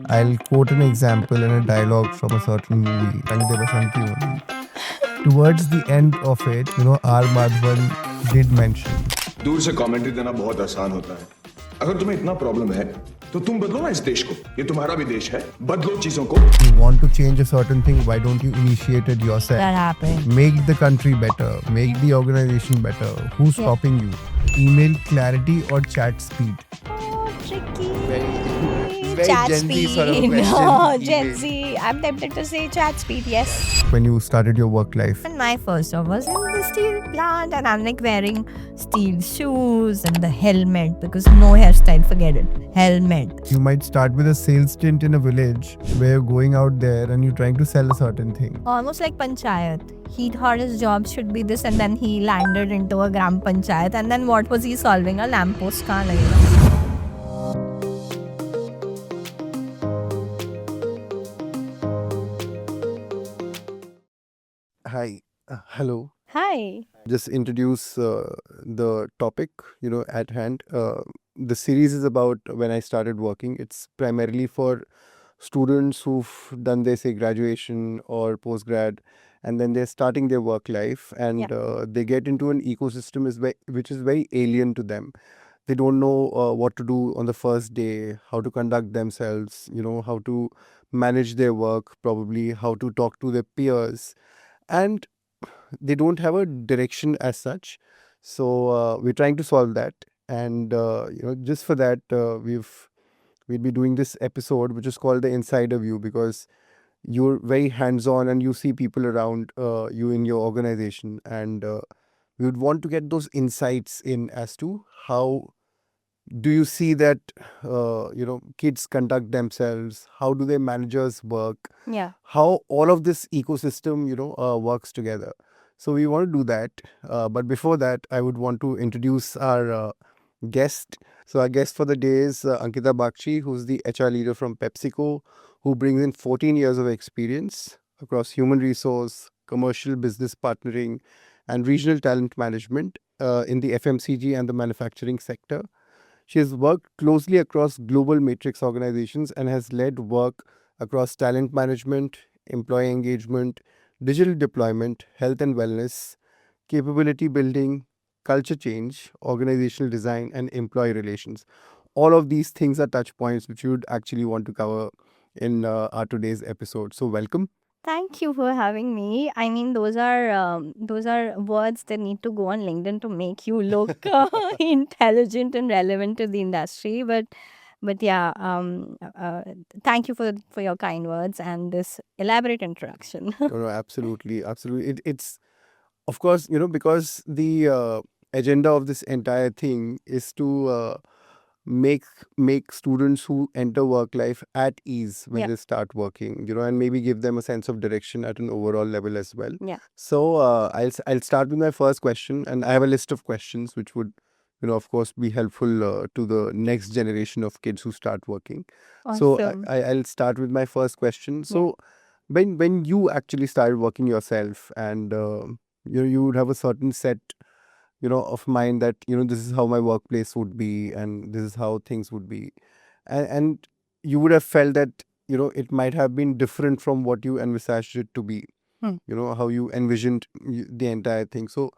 I'll quote an example in a dialogue from a certain movie, Rang De Basanti only. Towards the end of it, R. Madhavan did mention, दूर से commentary देना बहुत आसान होता है. अगर तुम्हें इतना प्रॉब्लम है तो तुम बदलो ना इस देश को. ये तुम्हारा भी देश है. बदलो चीजों को. you want to change a certain thing, why don't you initiate it yourself? That happened. Make the country better, make the organization better. Who's stopping you? Email clarity or chat speed? Oh, tricky. Very Chat Gen Z sort of speed. question. No, Gen Email. Z. I'm tempted to say chat speed, yes. When you started your work life, And my first job was in the steel plant, and I'm like wearing steel shoes and the helmet because no hairstyle, forget it. Helmet. you might start with a sales stint in a village where you're going out there and you're trying to sell a certain thing. Almost like Panchayat. He thought his job should be this, and then he landed into a Gram Panchayat. And then what was he solving? A lamppost kahan lagega? Hi, hello. Hi. Just introduce the topic, at hand. The series is about when I started working. It's primarily for students who've done their, say, graduation or postgrad, and then they're starting their work life, and they get into an ecosystem which is very alien to them. They don't know what to do on the first day, how to conduct themselves, how to manage their work, probably how to talk to their peers, and they don't have a direction as such. So we're trying to solve that, and just for that, we'll be doing this episode, which is called the Insider View, because you're very hands-on and you see people around you in your organization, and we would want to get those insights in as to how do you see that kids conduct themselves, how do their managers work, Yeah. how all of this ecosystem works together. So we want to do that, but before that I would want to introduce our guest. So our guest for the day is Ankita Bakshi, who's the HR leader from PepsiCo, who brings in 14 years of experience across human resource, commercial business partnering, and regional talent management in the FMCG and the manufacturing sector. She has worked closely across global matrix organizations and has led work across talent management, employee engagement, digital deployment, health and wellness, capability building, culture change, organizational design, and employee relations. All of these things are touch points which you would actually want to cover in our today's episode. So, welcome. Thank you for having me. I mean, those are words that need to go on LinkedIn to make you look intelligent and relevant to the industry. But yeah, thank you for your kind words and this elaborate introduction. No, absolutely, absolutely. It's of course, because the agenda of this entire thing is to make make students who enter work life at ease when Yeah. they start working, and maybe give them a sense of direction at an overall level as well. Yeah. So I'll start with my first question, and I have a list of questions which would, of course, be helpful to the next generation of kids who start working. So Awesome. I'll start with my first question. Yeah. So when you actually started working yourself, and you would have a certain set of mind that this is how my workplace would be and this is how things would be, and you would have felt that it might have been different from what you envisaged it to be, Hmm. how you envisioned the entire thing. So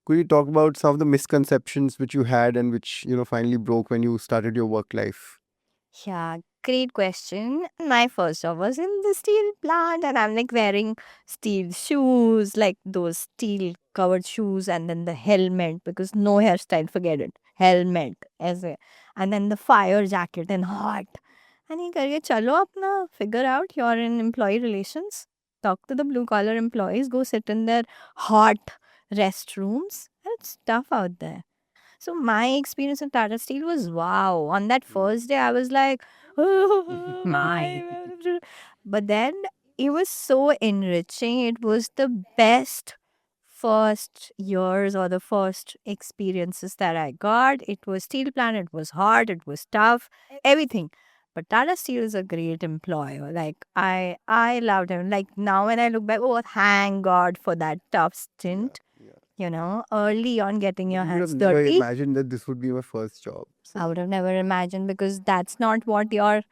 could you talk about some of the misconceptions which you had and which finally broke when you started your work life? Yeah, great question. My first job was in the steel plant, and I'm like wearing steel shoes, like those steel covered shoes, and then the helmet because no hairstyle, forget it. Helmet, and then the fire jacket and hot. And he karke chalo apna figure out you're in employee relations. Talk to the blue collar employees, go sit in their hot restrooms. It's tough out there. So my experience in Tata Steel was wow. On that first day, I was like, oh my. But then it was so enriching. It was the best first years or the first experiences that I got. It was steel plant. It was hard. It was tough. Everything. But Tata Steel is a great employer. Like I loved him. Like now when I look back, oh thank God for that tough stint. Early on getting your You would have hands never dirty. imagined that this would be my first job. I would have never imagined because that's not what your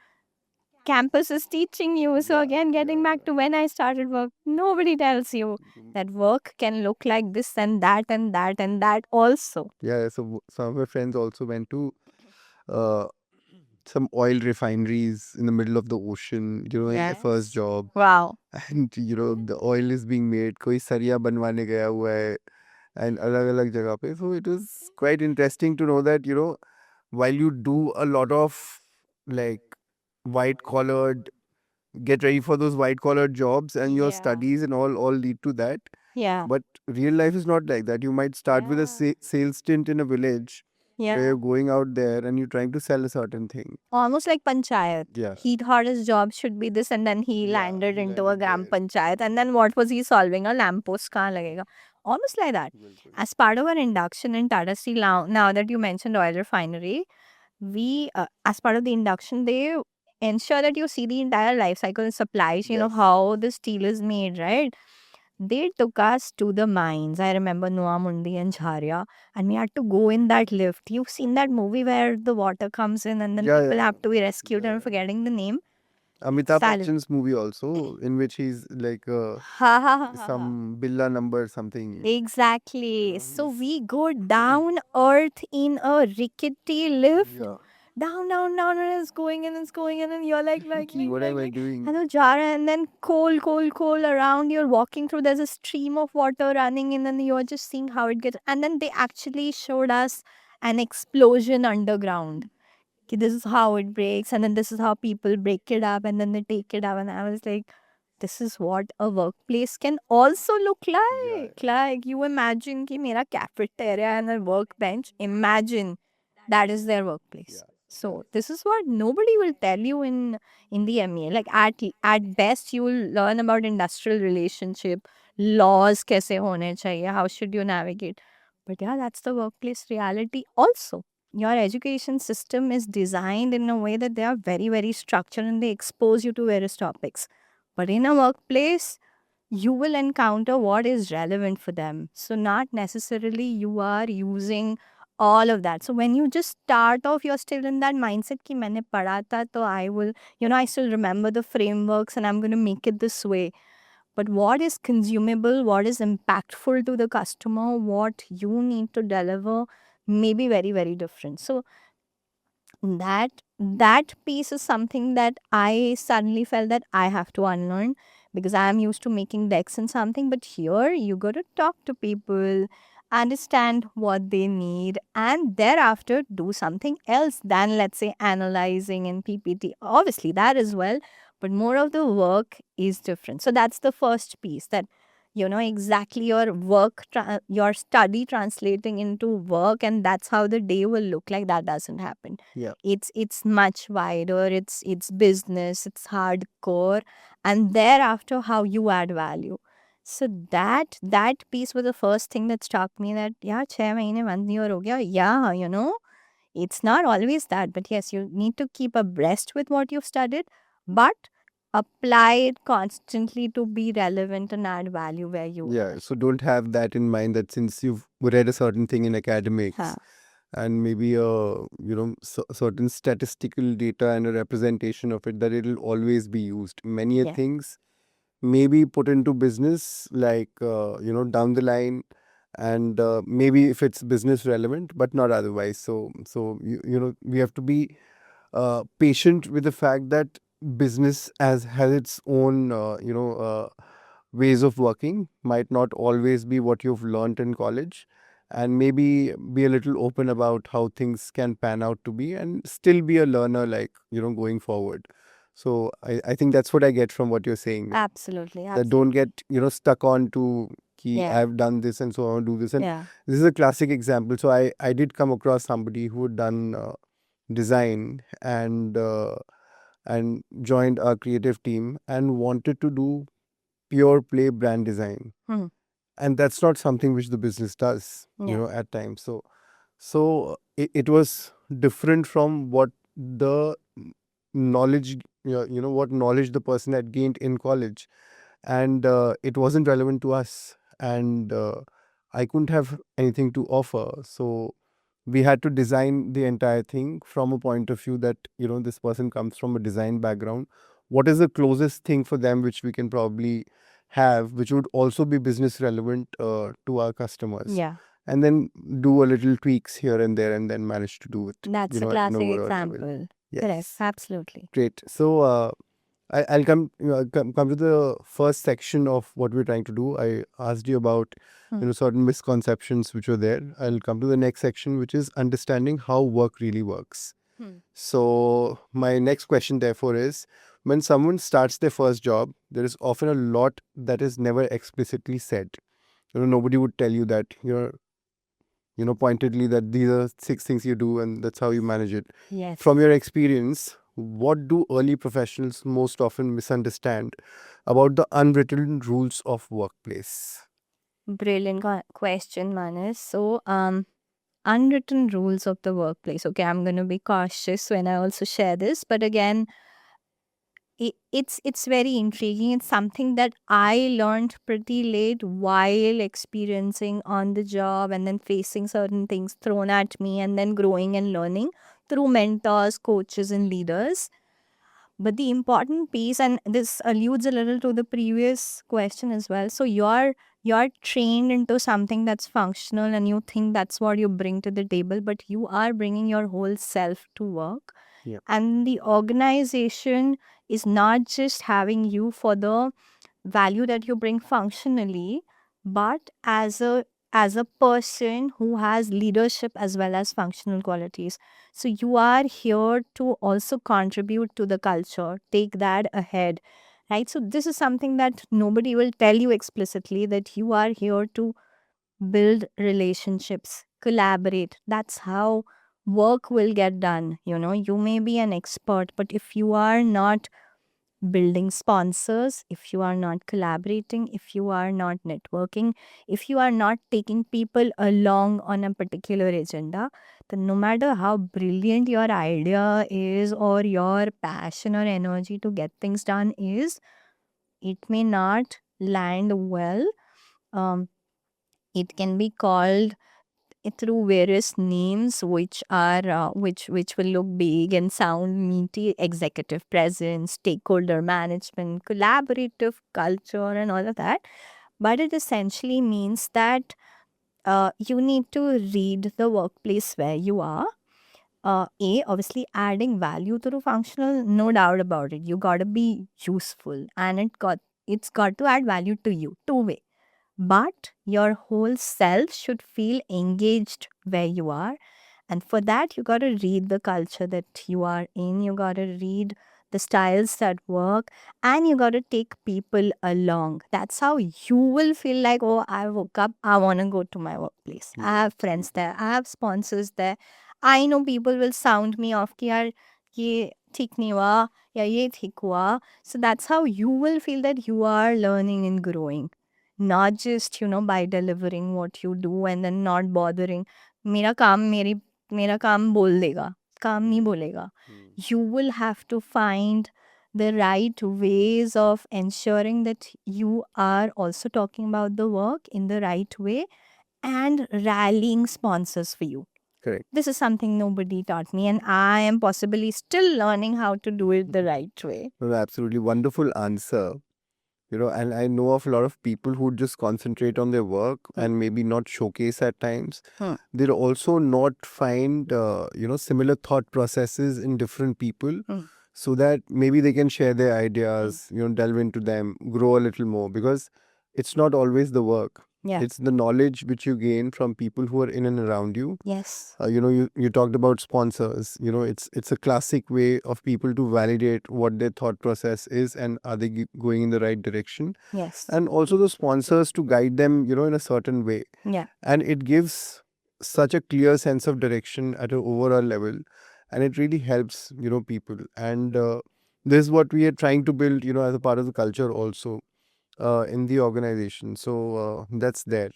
campus is teaching you. So Yeah, again, getting yeah, back to when I started work, nobody tells you that work can look like this and that and that and that also. yeah. So some of my friends also went to uh, some oil refineries in the middle of the ocean, in their first Yes. job. Wow. And the oil is being made, कोई सरिया बनवाने गया हुआ है, and अलग-अलग जगह पे. So it was quite interesting to know that, while you do a lot of like white collared, get ready for those white collared jobs, and your Yeah. studies and all lead to that. Yeah. But real life is not like that. You might start with a sales stint in a village where Yeah. you're going out there and you're trying to sell a certain thing. Almost like panchayat. Yeah. He thought his job should be this, and then he Yeah, landed he into a landed gram there. panchayat. And then what was he solving? A lamppost kahan lagega? Almost like that. बिल्कुल. As part of our induction in Tata Steel, now that you mentioned oil refinery, we, as part of the induction, they ensure that you see the entire life cycle and supply chain of Yes. how the steel is made, right? They took us to the mines. I remember Noa Mundi and Jharia, and we had to go in that lift. You've seen that movie where the water comes in and then Yeah, people yeah, have to be rescued, yeah, and I'm yeah. forgetting the name. Amitabh Silent. Bachchan's movie also, in which he's like Ha ha ha ha ha. some Billa number something. Exactly. So He's we go down earth in a rickety lift. yeah. Down, down, down, and it's going in, it's going in, and you're like, What am I doing? hello, Jara, and then coal around. You're walking through, there's a stream of water running in, and you're just seeing how it gets. And then they actually showed us an explosion underground. Okay, this is how it breaks, and then this is how people break it up, and then they take it up. And I was like, this is what a workplace can also look like. Like, you imagine ki mera cafeteria and a workbench. Imagine that is their workplace. So this is what nobody will tell you in the MEA. Like at best, you will learn about industrial relationship, laws kaise hone chahiye, how should you navigate. But yeah, that's the workplace reality also. Your education system is designed in a way that they are very, very structured and they expose you to various topics. But in a workplace, you will encounter what is relevant for them. So, not necessarily you are using all of that. So, when you just start off, you're still in that mindset ki maine padha tha, to I will, I still remember the frameworks and I'm going to make it this way. But what is consumable, what is impactful to the customer, what you need to deliver may be very, very different. So, that piece is something that I suddenly felt that I have to unlearn because I am used to making decks and something, but here you got to talk to people, understand what they need, and thereafter do something else than, let's say, analyzing in PPT. Obviously, that as well, but more of the work is different. So that's the first piece, that exactly your your study translating into work, and that's how the day will look like. That doesn't happen. Yeah. It's much wider. It's business, it's hardcore, and thereafter how you add value. So that piece was the first thing that struck me, that yeah, 6 mahine 1 year ho gaya. Yeah, it's not always that, but yes, you need to keep abreast with what you've studied, but apply it constantly to be relevant and add value where you Yeah. are. So don't have that in mind that since you've read a certain thing in academics Huh. and maybe certain statistical data and a representation of it, that it'll always be used. Many Yeah. things may be put into business, like down the line, and maybe if it's business relevant, but not otherwise. So we have to be patient with the fact that business has its own ways of working, might not always be what you've learned in college, and maybe be a little open about how things can pan out to be, and still be a learner, like going forward. So I think that's what I get from what you're saying, Absolutely. that don't get stuck on to ki Yeah. I've done this and so I want to do this. And Yeah. this is a classic example. So I did come across somebody who had done design and joined our creative team and wanted to do pure play brand design. Hmm. And that's not something which the business does, Yeah. at times. So it was different from what the knowledge, what knowledge the person had gained in college. And it wasn't relevant to us. And I couldn't have anything to offer. So we had to design the entire thing from a point of view that, this person comes from a design background. What is the closest thing for them which we can probably have, which would also be business relevant to our customers? Yeah. And then do a little tweaks here and there and then manage to do it, That's a at an classic overall level. example. Yes. Correct. Absolutely. Great. So I'll come come to the first section of what we're trying to do. I asked you about certain misconceptions which were there. I'll come to the next section, which is understanding how work really works. So my next question, therefore, is when someone starts their first job, there is often a lot that is never explicitly said. Nobody would tell you that pointedly that these are 6 things you do and that's how you manage it. Yes. From your experience, what do early professionals most often misunderstand about the unwritten rules of workplace? Brilliant question, Manas. So, unwritten rules of the workplace. Okay, I'm going to be cautious when I also share this, but again, it's very intriguing. It's something that I learned pretty late while experiencing on the job and then facing certain things thrown at me and then growing and learning through mentors, coaches, and leaders. But the important piece, and this alludes a little to the previous question as well. So you're trained into something that's functional and you think that's what you bring to the table, but you are bringing your whole self to work. Yeah. And the organization is not just having you for the value that you bring functionally, but as a person who has leadership as well as functional qualities. So you are here to also contribute to the culture, take that ahead, right? So this is something that nobody will tell you explicitly, that you are here to build relationships, collaborate. That's how work will get done. You may be an expert, but if you are not building sponsors, if you are not collaborating, if you are not networking, if you are not taking people along on a particular agenda, then no matter how brilliant your idea is or your passion or energy to get things done is, it may not land well. It can be called through various names which are which will look big and sound meaty: executive presence, stakeholder management, collaborative culture, and all of that. But it essentially means that you need to read the workplace where you are. Obviously adding value through functional, no doubt about it. You got to be useful, and it's got to add value to you two-way. But your whole self should feel engaged where you are. And for that, you got to read the culture that you are in. You got to read the styles that work, and you got to take people along. That's how you will feel like, oh, I woke up, I want to go to my workplace. I have friends there, I have sponsors there. I know people will sound me off कि यार ये ठीक नहीं हुआ या ये ठीक हुआ. So that's how you will feel that you are learning and growing. Not just, by delivering what you do and then not bothering. मेरा काम बोल देगा, काम नहीं बोलेगा. You will have to find the right ways of ensuring that you are also talking about the work in the right way and rallying sponsors for you. Correct. This is something nobody taught me, and I am possibly still learning how to do it the right way. Well, absolutely wonderful answer. And I know of a lot of people who just concentrate on their work and maybe not showcase at times. They'll also not find, similar thought processes in different people so that maybe they can share their ideas, delve into them, grow a little more, because it's not always the work. Yeah. It's the knowledge which you gain from people who are in and around you. Yes. You talked about sponsors. It's a classic way of people to validate what their thought process is and are they going in the right direction. Yes. And also the sponsors to guide them, in a certain way. Yeah. And it gives such a clear sense of direction at an overall level, and it really helps, people. And this is what we are trying to build, as a part of the culture also. In the organization. So that's there.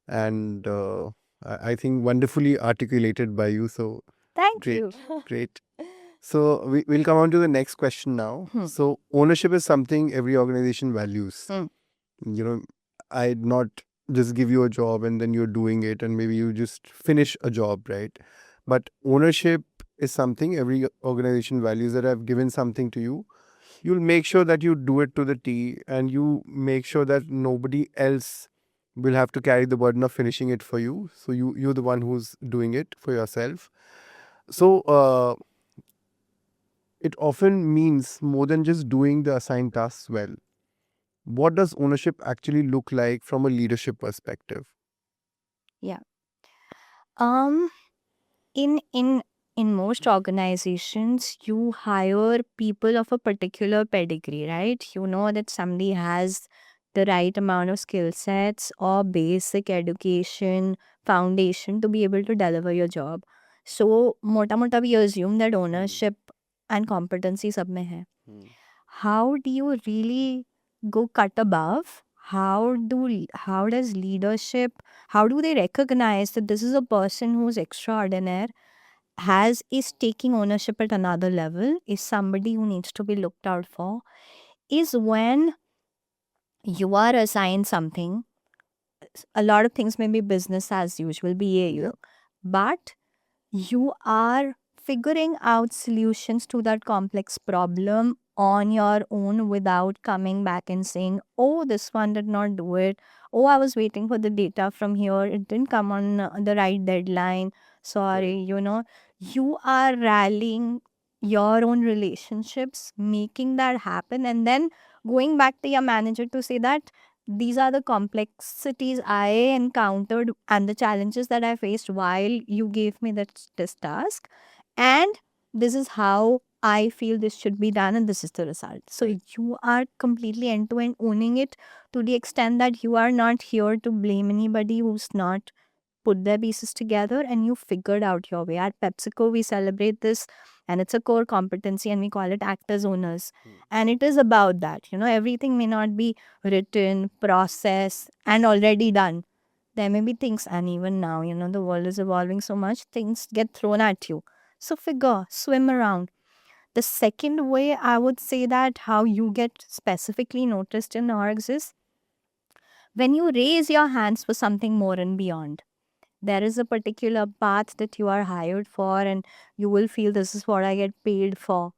And I think wonderfully articulated by you. So Thank great, you. great. So we'll come on to the next question now. So ownership is something every organization values. I'm not just give you a job and then you're doing it and maybe you just finish a job, right? But ownership is something every organization values, that I've given something to you. You'll make sure that you do it to the T, and you make sure that nobody else will have to carry the burden of finishing it for you. So you're the one who's doing it for yourself. So it often means more than just doing the assigned tasks well. What does ownership actually look like from a leadership perspective? Um, in most organizations, you hire people of a particular pedigree, right? You know that somebody has the right amount of skill sets or basic education foundation to be able to deliver your job. So, mota mota we assume that ownership and competency sab mein hai. How do you really go cut above? How does leadership, how do they recognize that this is a person who's extraordinary, is taking ownership at another level, is somebody who needs to be looked out for, is when you are assigned something. A lot of things may be business as usual, BAU, but you are figuring out solutions to that complex problem on your own without coming back and saying, oh, this one did not do it. Oh, I was waiting for the data from here. It didn't come on the right deadline. Sorry, you are rallying your own relationships, making that happen, and then going back to your manager to say that these are the complexities I encountered and the challenges that I faced while you gave me this task. And this is how I feel this should be done, and this is the result. So you are completely end to end owning it, to the extent that you are not here to blame anybody who's not put their pieces together, and you figured out your way. At PepsiCo, we celebrate this, and it's a core competency, and we call it act as owners. And it is about that. Everything may not be written, processed, and already done. There may be things, and even now, the world is evolving so much, things get thrown at you. So figure, swim around. The second way I would say that how you get specifically noticed in orgs is when you raise your hands for something more and beyond. There is a particular path that you are hired for, and you will feel this is what I get paid for.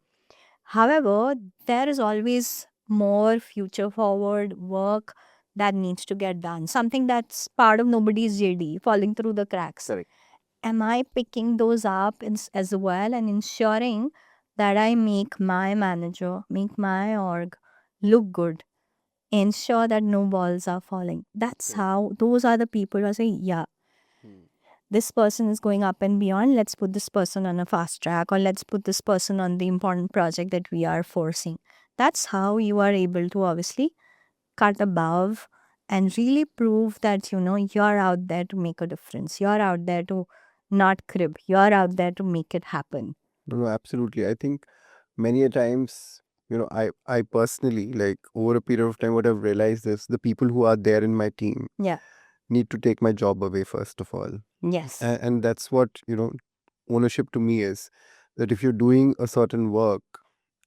However, there is always more future forward work that needs to get done. Something that's part of nobody's JD, falling through the cracks. Correct. Am I picking those up as well and ensuring that I make my manager, make my org look good? Ensure that no balls are falling. That's how, those are the people who are saying, yeah, this person is going up and beyond. Let's put this person on a fast track, or let's put this person on the important project that we are forcing. That's how you are able to obviously cut above and really prove that, you're out there to make a difference. You're out there to not crib. You're out there to make it happen. No, absolutely. I think many a times, I personally, like over a period of time, what I've realized is the people who are there in my team Yeah. need to take my job away, first of all. Yes. And that's what, ownership to me is, that if you're doing a certain work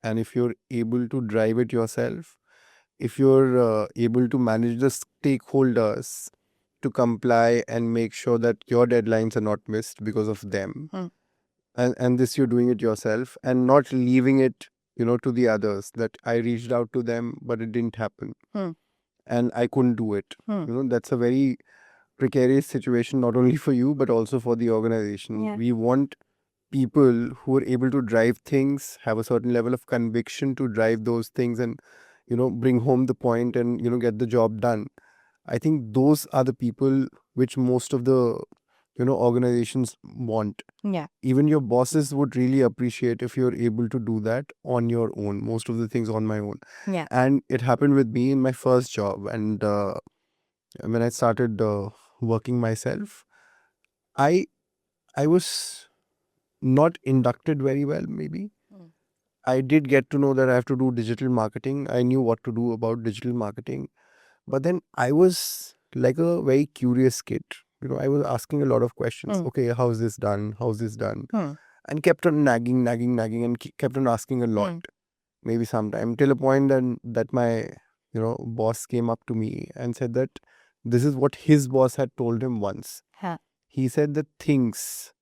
and if you're able to drive it yourself, if you're able to manage the stakeholders to comply and make sure that your deadlines are not missed because of them, and this you're doing it yourself and not leaving it, to the others, that I reached out to them, but it didn't happen. And I couldn't do it. That's a very precarious situation, not only for you, but also for the organization. Yeah. We want people who are able to drive things, have a certain level of conviction to drive those things and, bring home the point and, get the job done. I think those are the people which most of the, organizations want. Yeah. Even your bosses would really appreciate if you're able to do that on your own, most of the things on my own. Yeah. And it happened with me in my first job. And when I started working myself, I was not inducted very well, maybe. I did get to know that I have to do digital marketing. I knew what to do about digital marketing. But then I was like a very curious kid. I was asking a lot of questions. Okay, how's this done? How's this done? And kept on nagging, and kept on asking a lot. Maybe sometime, till a point that my, boss came up to me and said that This is what his boss had told him once. Huh. He said that things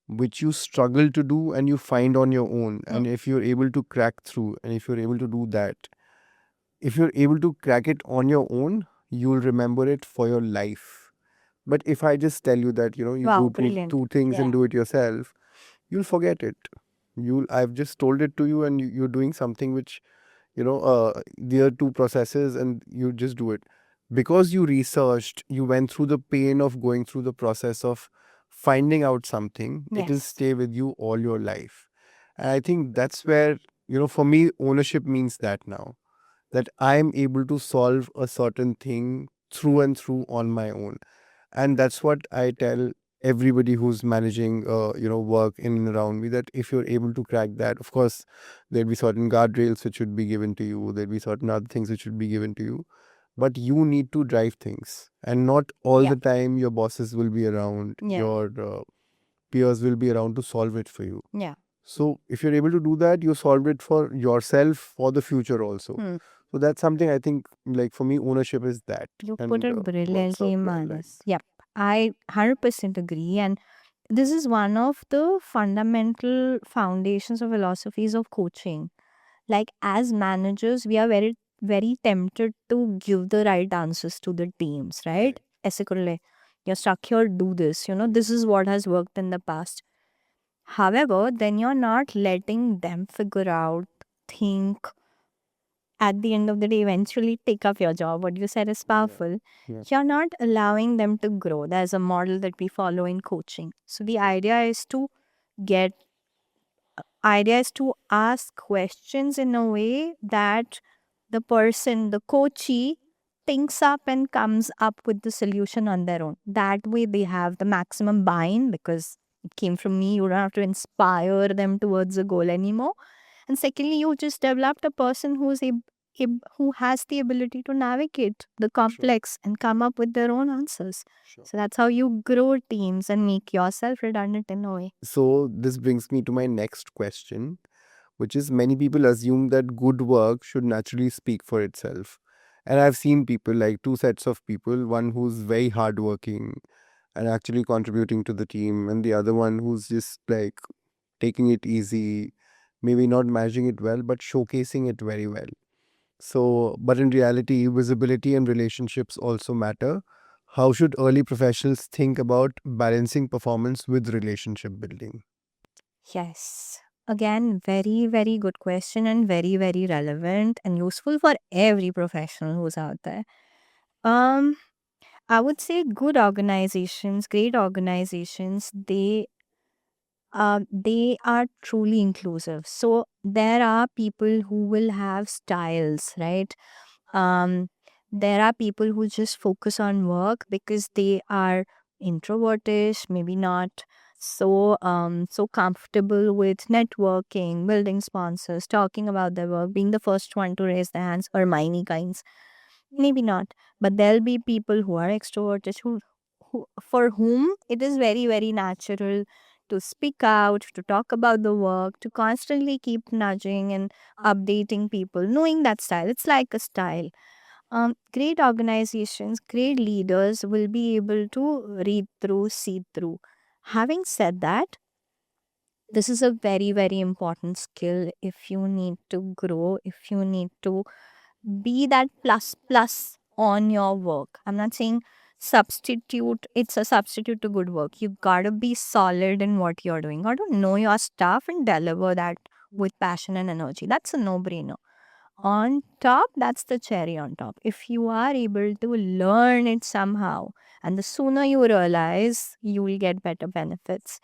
which you struggle to do and you find on your own, and if you're able to crack through, and if you're able to do that, if you're able to crack it on your own, you'll remember it for your life. But if I just tell you that, you Wow, do brilliant. two things Yeah. and do it yourself, you'll forget it. I've just told it to you, and you're doing something which, there are two processes, and you just do it. Because you researched, you went through the pain of going through the process of finding out something, it'll Yes. stay with you all your life. And I think that's where, for me, ownership means that now, that I'm able to solve a certain thing through and through on my own. And that's what I tell everybody who's managing work in and around me, that if you're able to crack that, of course there'll be certain guardrails which should be given to you, there'll be certain other things which should be given to you, but you need to drive things, and not all Yeah. the time your bosses will be around, Yeah. your peers will be around to solve it for you. Yeah. So if you're able to do that, you solve it for yourself, for the future also. So that's something I think, like, for me, ownership is that. You And put it works brilliantly, out well, right? Manas. Yep. I 100% agree. And this is one of the fundamental foundations or philosophies of coaching. Like, as managers, we are very, very tempted to give the right answers to the teams, right? ऐसे कर ले, you're stuck here, do this. This is what has worked in the past. However, then you're not letting them figure out, think, at the end of the day, eventually take up your job. What you said is powerful. Yeah. You're not allowing them to grow. There's a model that we follow in coaching. So the get idea is to ask questions in a way that the person, the coachee, thinks up and comes up with the solution on their own. That way they have the maximum buy-in because it came from me. You don't have to inspire them towards a goal anymore. And secondly, you just developed a person who has the ability to navigate the complex and come up with their own answers. So that's how you grow teams and make yourself redundant in a way. So this brings me to my next question, which is, many people assume that good work should naturally speak for itself. And I've seen people, like two sets of people, one who's very hardworking and actually contributing to the team, and the other one who's just like taking it easy, maybe not managing it well, but showcasing it very well. So, but in reality, visibility and relationships also matter. How should early professionals think about balancing performance with relationship building? Yes. Again, very, very good question and very, very relevant and useful for every professional who's out there. Um, I would say good organizations, great organizations, they are truly inclusive. So there are people who will have styles, right? Um, there are people who just focus on work because they are introvertish, maybe not so comfortable with networking, building sponsors, talking about their work, being the first one to raise their hands, or miney kinds. Maybe not, but there'll be people who are extroverted who for whom it is very, very natural to speak out, to talk about the work, to constantly keep nudging and updating people, knowing that style. It's like a style. Great organizations, great leaders will be able to read through, see through. Having said that, this is a very, very important skill if you need to grow, if you need to be that plus plus on your work. I'm not saying substitute, it's a substitute to good work. You gotta be solid in what you're doing. Gotta know your stuff and deliver that with passion and energy. That's a no-brainer. On top, that's the cherry on top. If you are able to learn it somehow, and the sooner you realize, you will get better benefits.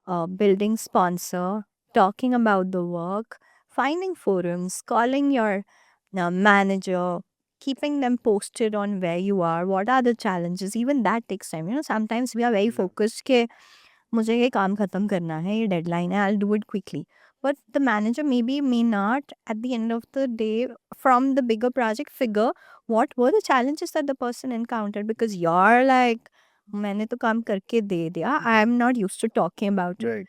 Building sponsor, talking about the work, finding forums, calling your manager, keeping them posted on where you are, what are the challenges. Even that takes time. Sometimes we are very focused कि मुझे ये काम खत्म करना है, ये deadline है, I'll do it quickly. But the manager maybe may not, at the end of the day, from the bigger project, figure what were the challenges that the person encountered, because you're like, मैंने तो काम करके दे दिया. I'm not used to talking about it. Right.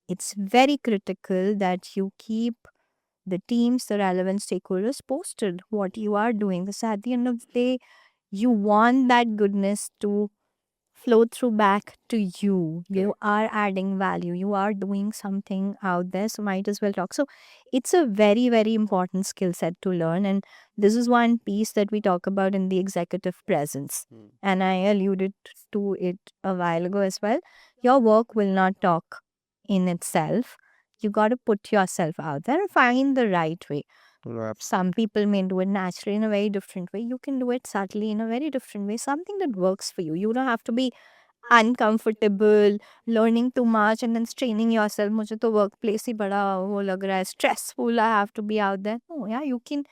It's very critical that you keep the teams, the relevant stakeholders posted what you are doing. Because at the end of the day, you want that goodness to flow through back to you. You are adding value. You are doing something out there. So might as well talk. So it's a very, very important skill set to learn. And this is one piece that we talk about in the executive presence. And I alluded to it a while ago as well. Your work will not talk in itself. You got to put yourself out there and find the right way. Some people may do it naturally in a very different way. You can do it subtly in a very different way. Something that works for you. You don't have to be uncomfortable, learning too much and then straining yourself. मुझे तो workplace ही बड़ा वो लग रहा है stressful. I have to be out there. No, yeah, you can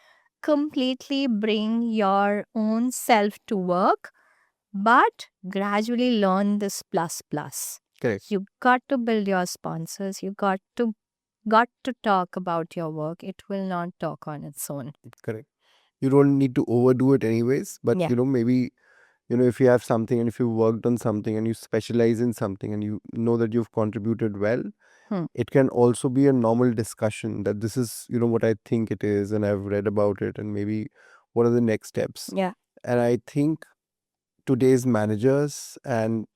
completely bring your own self to work, but gradually learn this plus plus. Correct. You got to build your sponsors. You got to talk about your work. It will not talk on its own. Correct. You don't need to overdo it anyways, but Yeah. maybe if you have something and if you worked on something and you specialize in something and you know that you've contributed well, it can also be a normal discussion that this is what I think it is and I've read about it and maybe what are the next steps. Yeah. And I think today's managers and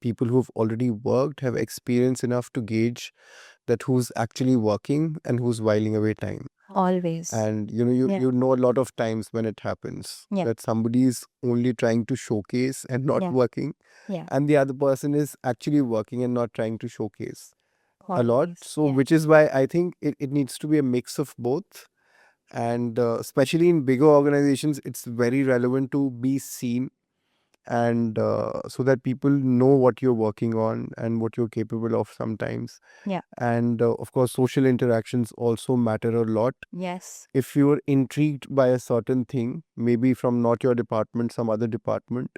people who've already worked have experience enough to gauge that who's actually working and who's whiling away time. Always. And Yeah. you know a lot of times when it happens Yeah. that somebody is only trying to showcase and not Yeah. working, Yeah. and the other person is actually working and not trying to showcase a lot. Always. So Yeah. which is why I think it needs to be a mix of both. And especially in bigger organizations, it's very relevant to be seen, and so that people know what you're working on and what you're capable of sometimes. Yeah. And of course, social interactions also matter a lot. Yes. If you're intrigued by a certain thing, maybe from not your department, some other department,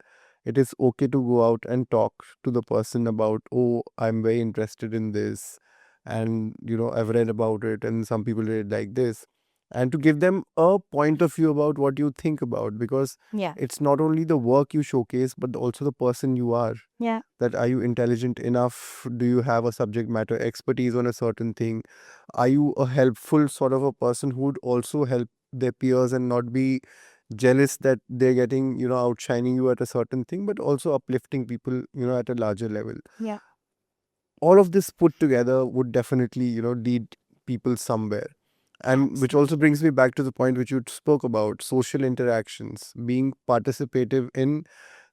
it is okay to go out and talk to the person about, oh, I'm very interested in this, and I've read about it, and some people read like this, and to give them a point of view about what you think about, because Yeah. it's not only the work you showcase, but also the person you are. Yeah. That are you intelligent enough? Do you have a subject matter expertise on a certain thing? Are you a helpful sort of a person who would also help their peers and not be jealous that they're getting outshining you at a certain thing, but also uplifting people at a larger level? Yeah. All of this put together would definitely lead people somewhere. And which also brings me back to the point which you spoke about, social interactions, being participative in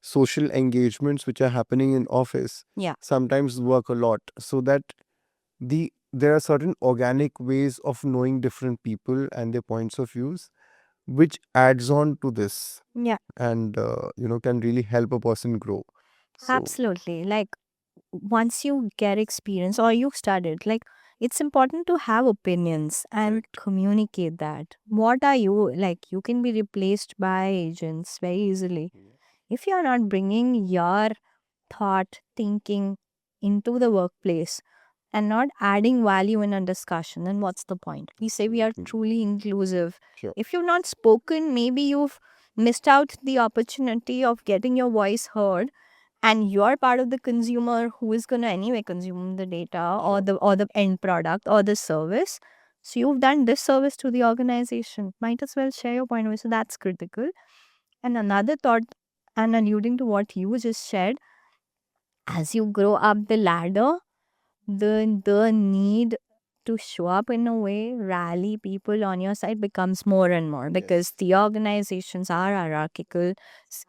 social engagements which are happening in office. Yeah. Sometimes work a lot, so that there are certain organic ways of knowing different people and their points of views, which adds on to this. Yeah. And can really help a person grow. So Absolutely. Like once you get experience or you studied, like it's important to have opinions and communicate that. What are you like? You can be replaced by agents very easily. If you're not bringing your thought, thinking into the workplace and not adding value in a discussion, then what's the point? We say we are truly inclusive. Sure. If you've not spoken, maybe you've missed out the opportunity of getting your voice heard, and you're part of the consumer who is going to anyway consume the data or the end product or the service. So you've done this service to the organization. Might as well share your point of view. So that's critical. And another thought, and alluding to what you just shared, as you grow up the ladder, the need to show up in a way, rally people on your side becomes more and more, because the organizations are hierarchical.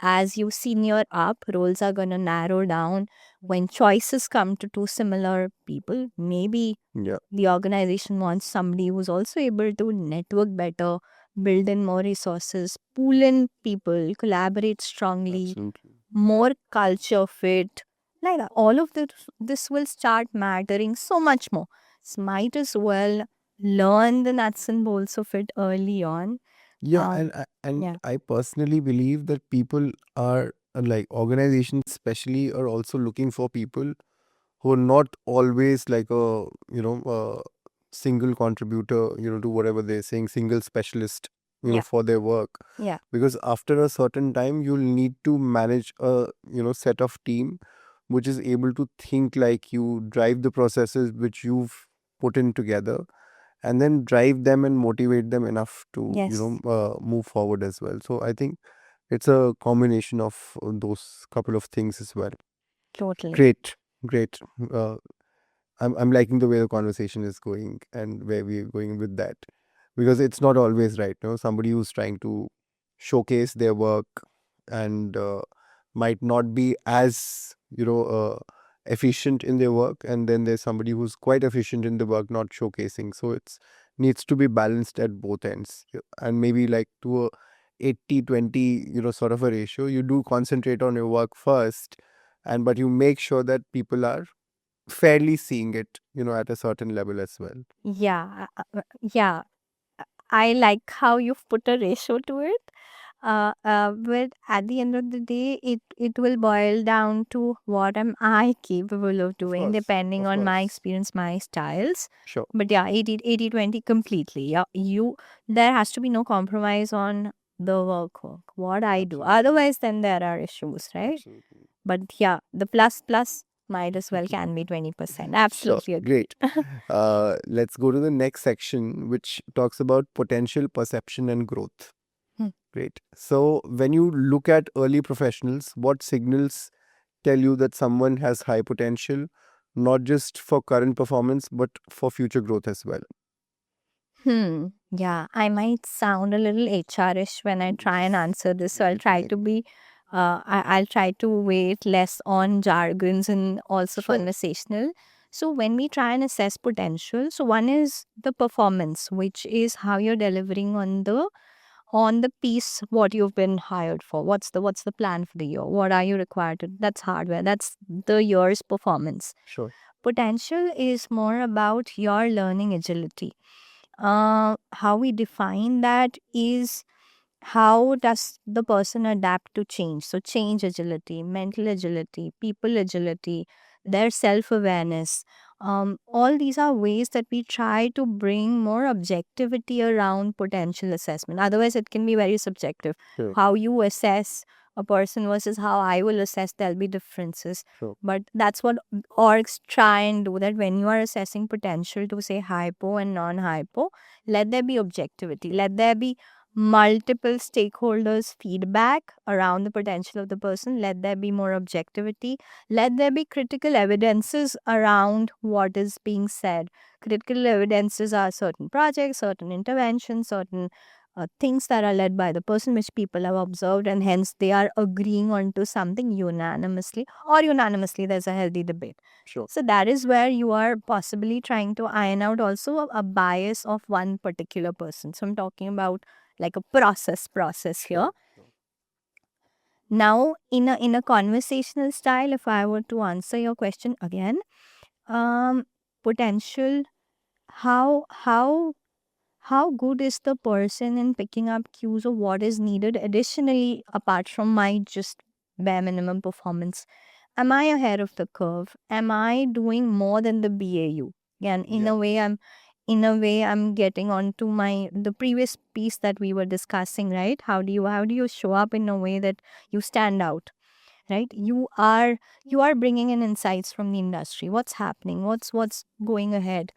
As you senior up, roles are going to narrow down. When choices come to two similar people, maybe yeah, the organization wants somebody who's also able to network better, build in more resources, pool in people, collaborate strongly, absolutely. more culture fit. Like that, all of this will start mattering so much more. So might as well learn the nuts and bolts of it early on. Yeah, Um, and yeah. I personally believe that people are like organizations, especially, are also looking for people who are not always like a a single contributor, to whatever they're saying, single specialist, Yeah. for their work. Yeah. Because after a certain time, you'll need to manage a set of team which is able to think like you, drive the processes which you've put in together, and then drive them and motivate them enough to Yes. move forward as well. So I think It's a combination of those couple of things as well. Totally. Great, great. Uh, I'm liking the way the conversation is going and where we're going with that, because it's not always right. Somebody who's trying to showcase their work and might not be as efficient in their work, and then there's somebody who's quite efficient in the work, not showcasing. So it's needs to be balanced at both ends. And maybe like to a 80-20 sort of a ratio. You do concentrate on your work first, and but you make sure that people are fairly seeing it, at a certain level as well. Yeah, yeah. I like how you've put a ratio to it. But at the end of the day, it will boil down to what am I capable of doing, depending Of on my course. experience, my styles. Sure. But yeah, 80-20 completely. Yeah, there has to be no compromise on the work, what I do. Absolutely. Otherwise, then there are issues, right? Absolutely. But yeah, the plus might as well can be 20%. Absolutely agree. Great. Let's go to the next section, which talks about potential, perception, and growth. Hmm. Great. So, when you look at early professionals, what signals tell you that someone has high potential, not just for current performance, but for future growth as well? Yeah, I might sound a little HR-ish when I try and answer this. So I'll try to be, I'll try to wait less on jargons and also Sure. conversational. So when we try and assess potential, so one is the performance, which is how you're delivering on the piece what you've been hired for. What's the plan for the year? What are you required to? That's hardware. That's the year's performance. Sure. Potential is more about your learning agility. How we define that is how does the person adapt to change? So, change agility, mental agility, people agility, their self awareness. All these are ways that we try to bring more objectivity around potential assessment. Otherwise, it can be very subjective. Sure. How you assess a person versus how I will assess, there'll be differences. Sure. But that's what orgs try and do, that when you are assessing potential to say hypo and non hypo, let there be objectivity, let there be multiple stakeholders' feedback around the potential of the person, let there be more objectivity, let there be critical evidences around what is being said. Critical evidences are certain projects, certain interventions, certain things that are led by the person which people have observed, and hence they are agreeing onto something unanimously, or unanimously there's a healthy debate. Sure. So that is where you are possibly trying to iron out also a bias of one particular person. So I'm talking about like a process here. Now, in a conversational style, if I were to answer your question again, potential, how how how good is the person in picking up cues of what is needed additionally apart from my just bare minimum performance? Am I ahead of the curve? Am I doing more than the BAU? And in a way I'm getting onto my the previous piece that we were discussing, right? How do you show up in a way that you stand out, right? You are bringing in insights from the industry. What's happening? What's going ahead?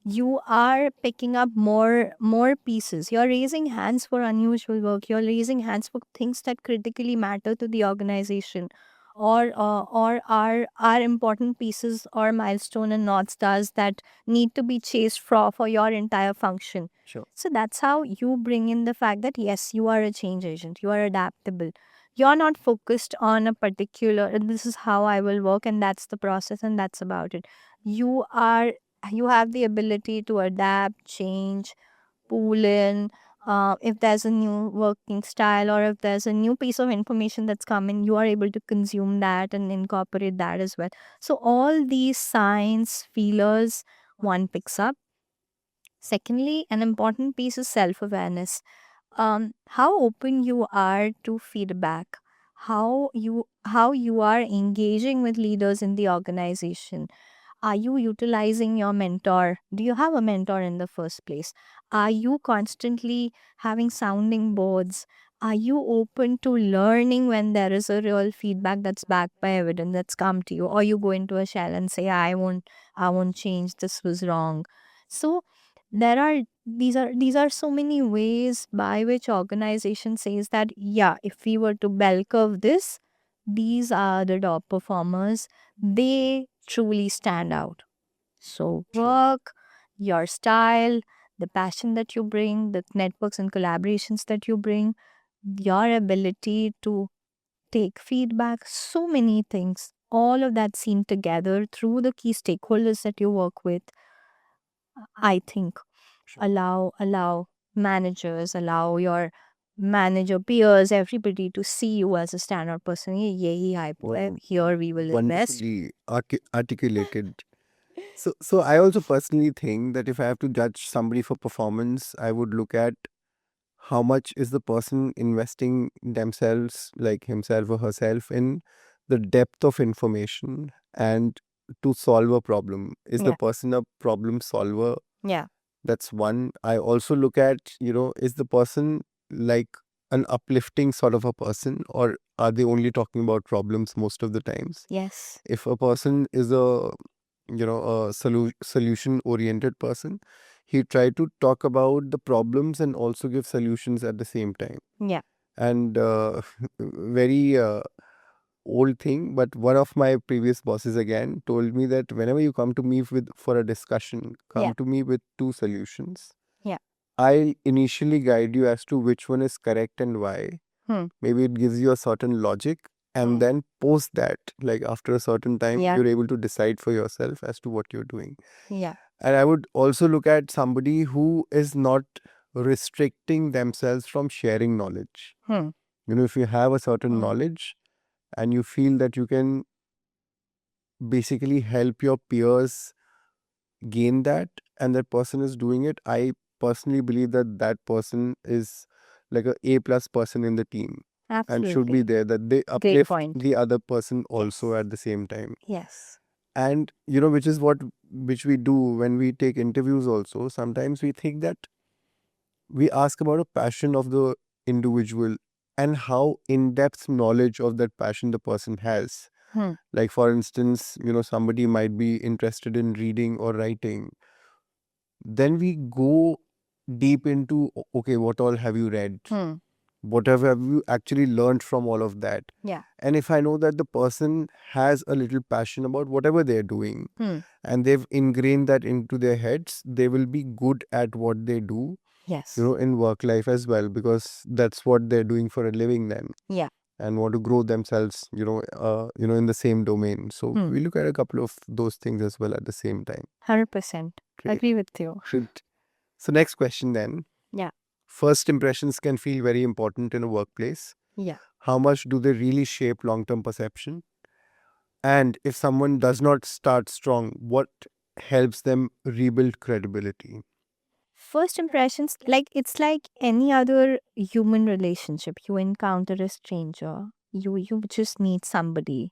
You are picking up more pieces. You're raising hands for unusual work. You're raising hands for things that critically matter to the organization, or are important pieces or milestone and north stars that need to be chased for your entire function. Sure. So that's how you bring in the fact that yes, you are a change agent. You are adaptable. You're not focused on a particular, this is how I will work and that's the process and that's about it. You have the ability to adapt, change, pull in. If there's a new working style or if there's a new piece of information that's coming, you are able to consume that and incorporate that as well. So all these signs, feelers, one picks up. Secondly, an important piece is self-awareness. How open you are to feedback, how you are engaging with leaders in the organization. Are you utilizing your mentor? Do you have a mentor in the first place? Are you constantly having sounding boards? Are you open to learning when there is a real feedback that's backed by evidence that's come to you? Or you go into a shell and say, I won't change, this was wrong. So these are so many ways by which organization says that, yeah, if we were to bell curve this, these are the top performers, they truly stand out. So work, your style, the passion that you bring, the networks and collaborations that you bring, your ability to take feedback, so many things, all of that seen together through the key stakeholders that you work with, I think allow managers, allow your manager peers, everybody to see you as a standout person. "ये यही hypo है, here we will invest." Wonderfully articulated. So I also personally think that if I have to judge somebody for performance, I would look at how much is the person investing themselves, like himself or herself, in the depth of information and to solve a problem. Is the Yeah. person a problem solver? Yeah. That's one. I also look at, is the person like an uplifting sort of a person, or are they only talking about problems most of the times? Yes. If a person is a solution oriented person, he try to talk about the problems and also give solutions at the same time. Yeah. And very old thing, but one of my previous bosses again told me that whenever you come to me for a discussion, come Yeah. to me with two solutions. Yeah. I'll initially guide you as to which one is correct and why. Maybe it gives you a certain logic, and then post that, like after a certain time, Yeah. you're able to decide for yourself as to what you're doing. Yeah. And I would also look at somebody who is not restricting themselves from sharing knowledge. If you have a certain knowledge and you feel that you can basically help your peers gain that, and that person is doing it, I personally believe that that person is like a plus person in the team and should be Absolutely. there, that they Great uplift point. the other person also Yes. at the same time. Yes. And which we do when we take interviews also. Sometimes we think that we ask about a passion of the individual and how in-depth knowledge of that passion the person has. Like for instance, somebody might be interested in reading or writing. Then we go deep into, okay, what all have you read? Whatever have you actually learned from all of that? Yeah. And if I know that the person has a little passion about whatever they're doing and they've ingrained that into their heads, they will be good at what they do, Yes. in work life as well, because that's what they're doing for a living then. Yeah. And want to grow themselves, in the same domain. So we look at a couple of those things as well at the same time. 100%. Great. Agree with you. Should- So next question then. Yeah. First impressions can feel very important in a workplace. Yeah. How much do they really shape long-term perception? And if someone does not start strong, what helps them rebuild credibility? First impressions, like it's like any other human relationship. You encounter a stranger, you just meet somebody.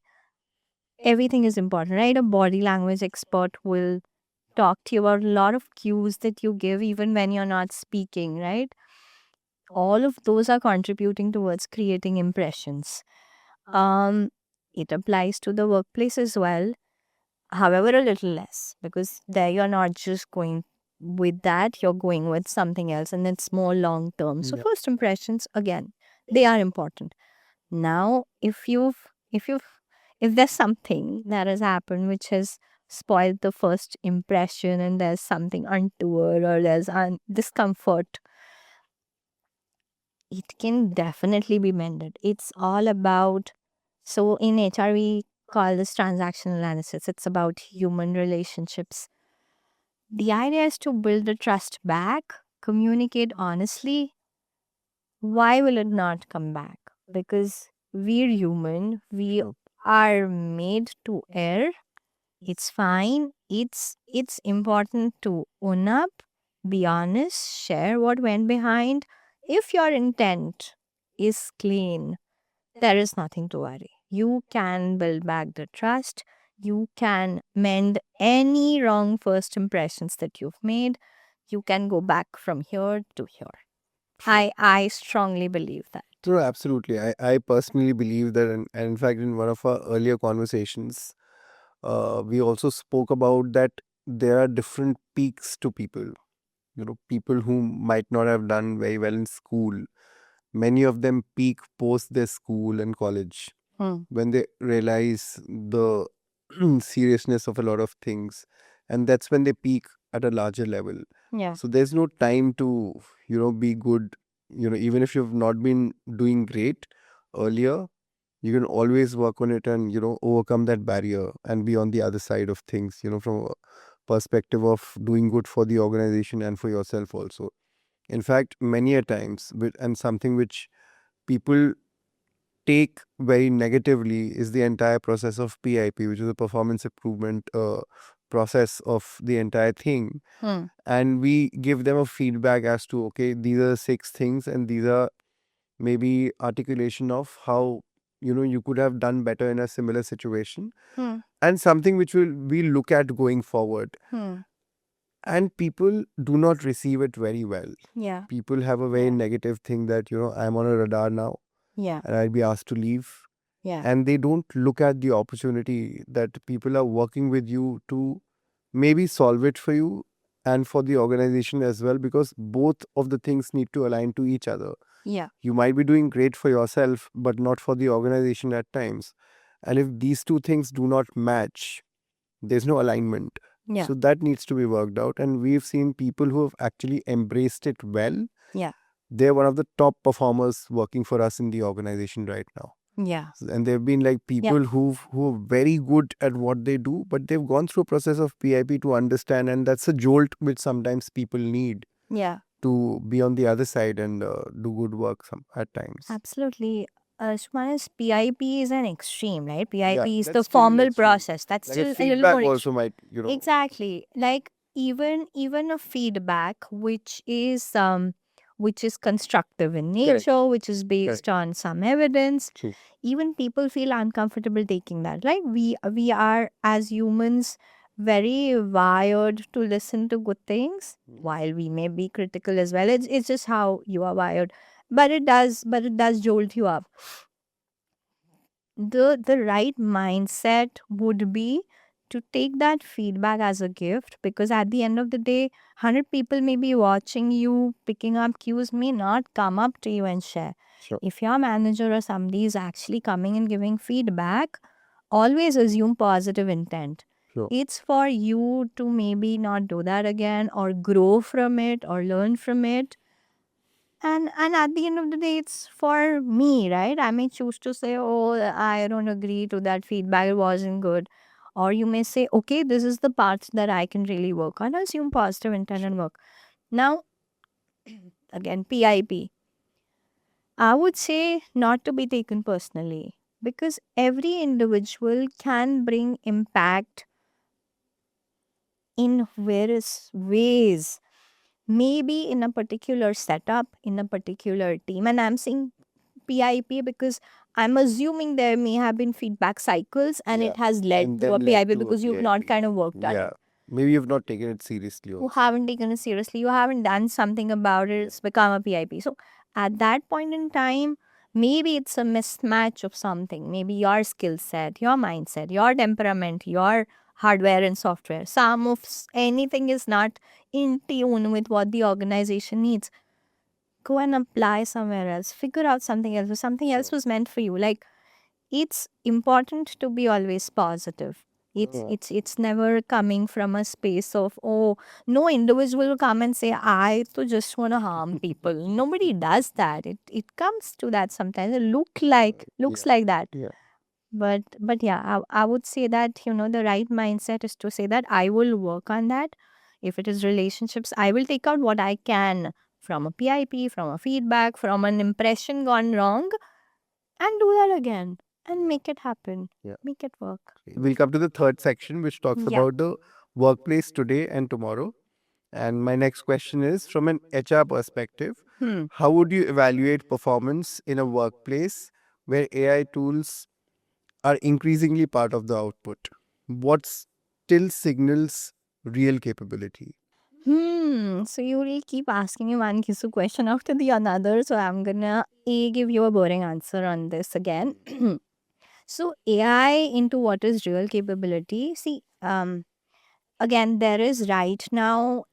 Everything is important, right? A body language expert will talk to you about a lot of cues that you give even when you're not speaking, right? All of those are contributing towards creating impressions. It applies to the workplace as well, however a little less, because there you're not just going with that, you're going with something else, and it's more long term. So Yeah. first impressions, again, they are important. Now if there's something that has happened which has spoiled the first impression, and there's something untoward or there's discomfort, it can definitely be mended. It's all about, so in HR we call this transactional analysis. It's about human relationships. The idea is to build the trust back, communicate honestly. Why will it not come back? Because we're human, we are made to err. It's fine. It's important to own up, be honest, share what went behind. If your intent is clean, there is nothing to worry. You can build back the trust. You can mend any wrong first impressions that you've made. You can go back from here to here. I strongly believe that. No, absolutely. I personally believe that, and in fact, in one of our earlier conversations, we also spoke about that there are different peaks to people. People who might not have done very well in school, many of them peak post their school and college when they realize the seriousness of a lot of things, and that's when they peak at a larger level. Yeah. So there's no time to be good. Even if you've not been doing great earlier, you can always work on it and overcome that barrier and be on the other side of things, from a perspective of doing good for the organization and for yourself also. In fact, many a times, and something which people take very negatively is the entire process of PIP, which is a performance improvement process of the entire thing. And we give them a feedback as to, okay, these are 6 things, and these are maybe articulation of how you could have done better in a similar situation, and something which we look at going forward. And people do not receive it very well. Yeah. People have a very negative thing that I'm on a radar now Yeah. and I'll be asked to leave. Yeah. And they don't look at the opportunity that people are working with you to maybe solve it for you and for the organization as well, because both of the things need to align to each other. Yeah. You might be doing great for yourself, but not for the organization at times. And if these two things do not match, there's no alignment. Yeah. So that needs to be worked out. And we've seen people who have actually embraced it well. Yeah. They're one of the top performers working for us in the organization right now. Yeah. And they've been like people who are very good at what they do, but they've gone through a process of PIP to understand, and that's a jolt which sometimes people need Yeah. to be on the other side and do good work at times. Absolutely. Sumanis, PIP is an extreme, right? PIP Yeah, is that's the still an formal extreme. process. That's Like a still a little feedback more also might, Exactly. Like even a feedback which is constructive in Correct. nature, which is based on some evidence. True. Even people feel uncomfortable taking that. Like we are as humans very wired to listen to good things, while we may be critical as well. It's just how you are wired. But it does jolt you up. The right mindset would be to take that feedback as a gift, because at the end of the day, 100 people may be watching you, picking up cues, may not come up to you and share. Sure. If your manager or somebody is actually coming and giving feedback, always assume positive intent. Sure. It's for you to maybe not do that again, or grow from it, or learn from it. And at the end of the day, it's for me, right? I may choose to say, oh, I don't agree to that feedback, it wasn't good. Or you may say, okay, this is the parts that I can really work on. Assume positive intent and work. Now, again, PIP. I would say not to be taken personally, because every individual can bring impact in various ways. Maybe in a particular setup, in a particular team. And I'm saying PIP because I'm assuming there may have been feedback cycles and it has led And to a then led PIP to a because you've not PIP. kind of worked on Yeah. it. Maybe you've not taken it seriously You also. haven't taken it seriously. You haven't done something about it. It's become a PIP. So at that point in time, maybe it's a mismatch of something. Maybe your skill set, your mindset, your temperament, your hardware and software. Some of anything is not in tune with what the organization needs. Go and apply somewhere else. Figure out something else. Or something else was meant for you. Like, it's important to be always positive. It's never coming from a space of, oh, no individual will come and say, I to just want to harm people. Nobody does that. It comes to that sometimes. It looks like that. Yeah. But yeah, I would say that, the right mindset is to say that I will work on that. If it is relationships, I will take out what I can from a PIP, from a feedback, from an impression gone wrong, and do that again and make it happen. Yeah. Make it work. We'll come to the third section, which talks Yeah. about the workplace today and tomorrow. And my next question is, from an HR perspective, how would you evaluate performance in a workplace where AI tools are increasingly part of the output? What still signals real capability? So you will keep asking me one kisu question after the another. So I'm gonna give you a boring answer on this again. So AI into what is real capability? See, again, there is right now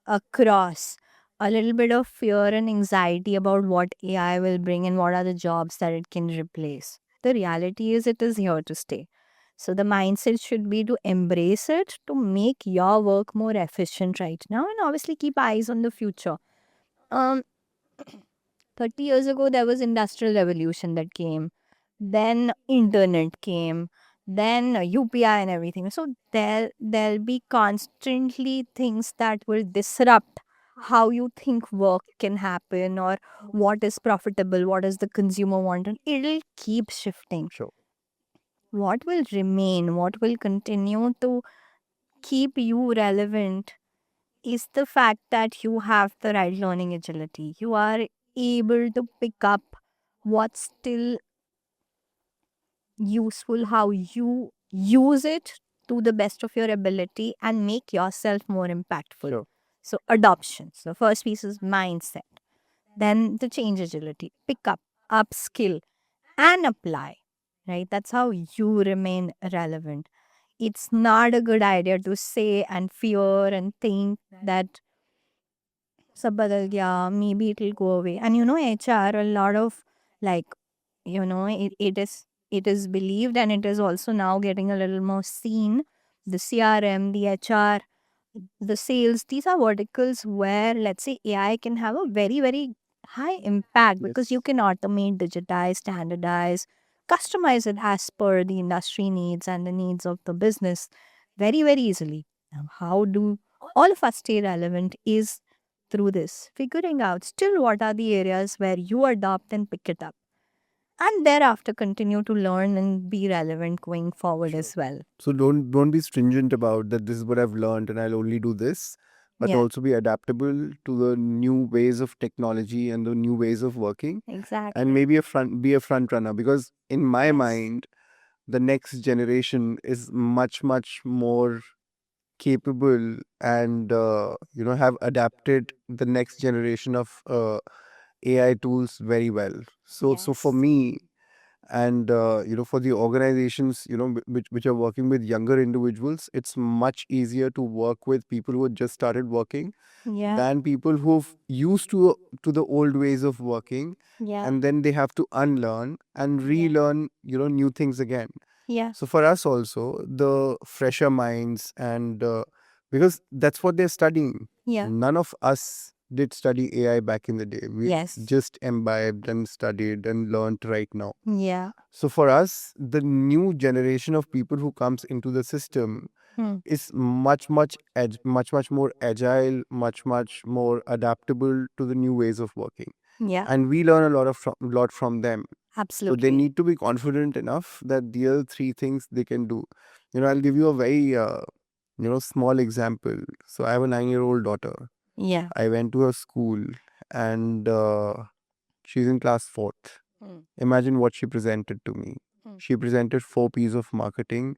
across a little bit of fear and anxiety about what AI will bring and what are the jobs that it can replace. The reality is, it is here to stay. So, the mindset should be to embrace it, to make your work more efficient right now, and obviously keep eyes on the future. Um, 30 years ago, there was industrial revolution that came, then internet came, then UPI and everything. So there'll be constantly things that will disrupt how you think work can happen, or what is profitable, what does the consumer want, and it'll keep shifting. Sure. What will remain, what will continue to keep you relevant is the fact that you have the right learning agility. You are able to pick up what's still useful, how you use it to the best of your ability, and make yourself more impactful. Sure. So, adoption. So, first piece is mindset. Then the change agility, pick up, upskill, and apply. Right? That's how you remain relevant. It's not a good idea to say and fear and think that सब बदल गया, maybe it'll go away. And HR, a lot of, like, it is believed, and it is also now getting a little more seen. The CRM, the HR, the sales, these are verticals where, let's say, AI can have a very, very high impact, because you Yes. can automate, digitize, standardize, customize it as per the industry needs and the needs of the business very, very easily. Now, how do all of us stay relevant is through this, figuring out still what are the areas where you adopt and pick it up, and thereafter continue to learn and be relevant going forward Sure. as well. So don't be stringent about that. This is what I've learned, and I'll only do this. But Yeah, also be adaptable to the new ways of technology and the new ways of working, exactly. and maybe be a front runner, because in my Yes. mind, the next generation is much more capable, and have adapted the next generation of AI tools very well. So for Yes. me, and for the organizations, which are working with younger individuals, it's much easier to work with people who have just started working Yeah. than people who've used to the old ways of working, Yeah. and then they have to unlearn and relearn new things again. Yeah. So for us also, the fresher minds, and because that's what they're studying. Yeah. None of us did study AI back in the day. We Yes. just imbibed and studied and learned right now. Yeah. So for us, the new generation of people who comes into the system Hmm. is much more agile, much more adaptable to the new ways of working, Yeah. and we learn a lot from them. So they Absolutely. need to be confident enough that the other three things they can do. I'll give you a very small example. So I have a 9-year-old daughter. Yeah. I went to her school, and she's in class 4th. Hmm. Imagine what she presented to me. Hmm. She presented 4 pieces of marketing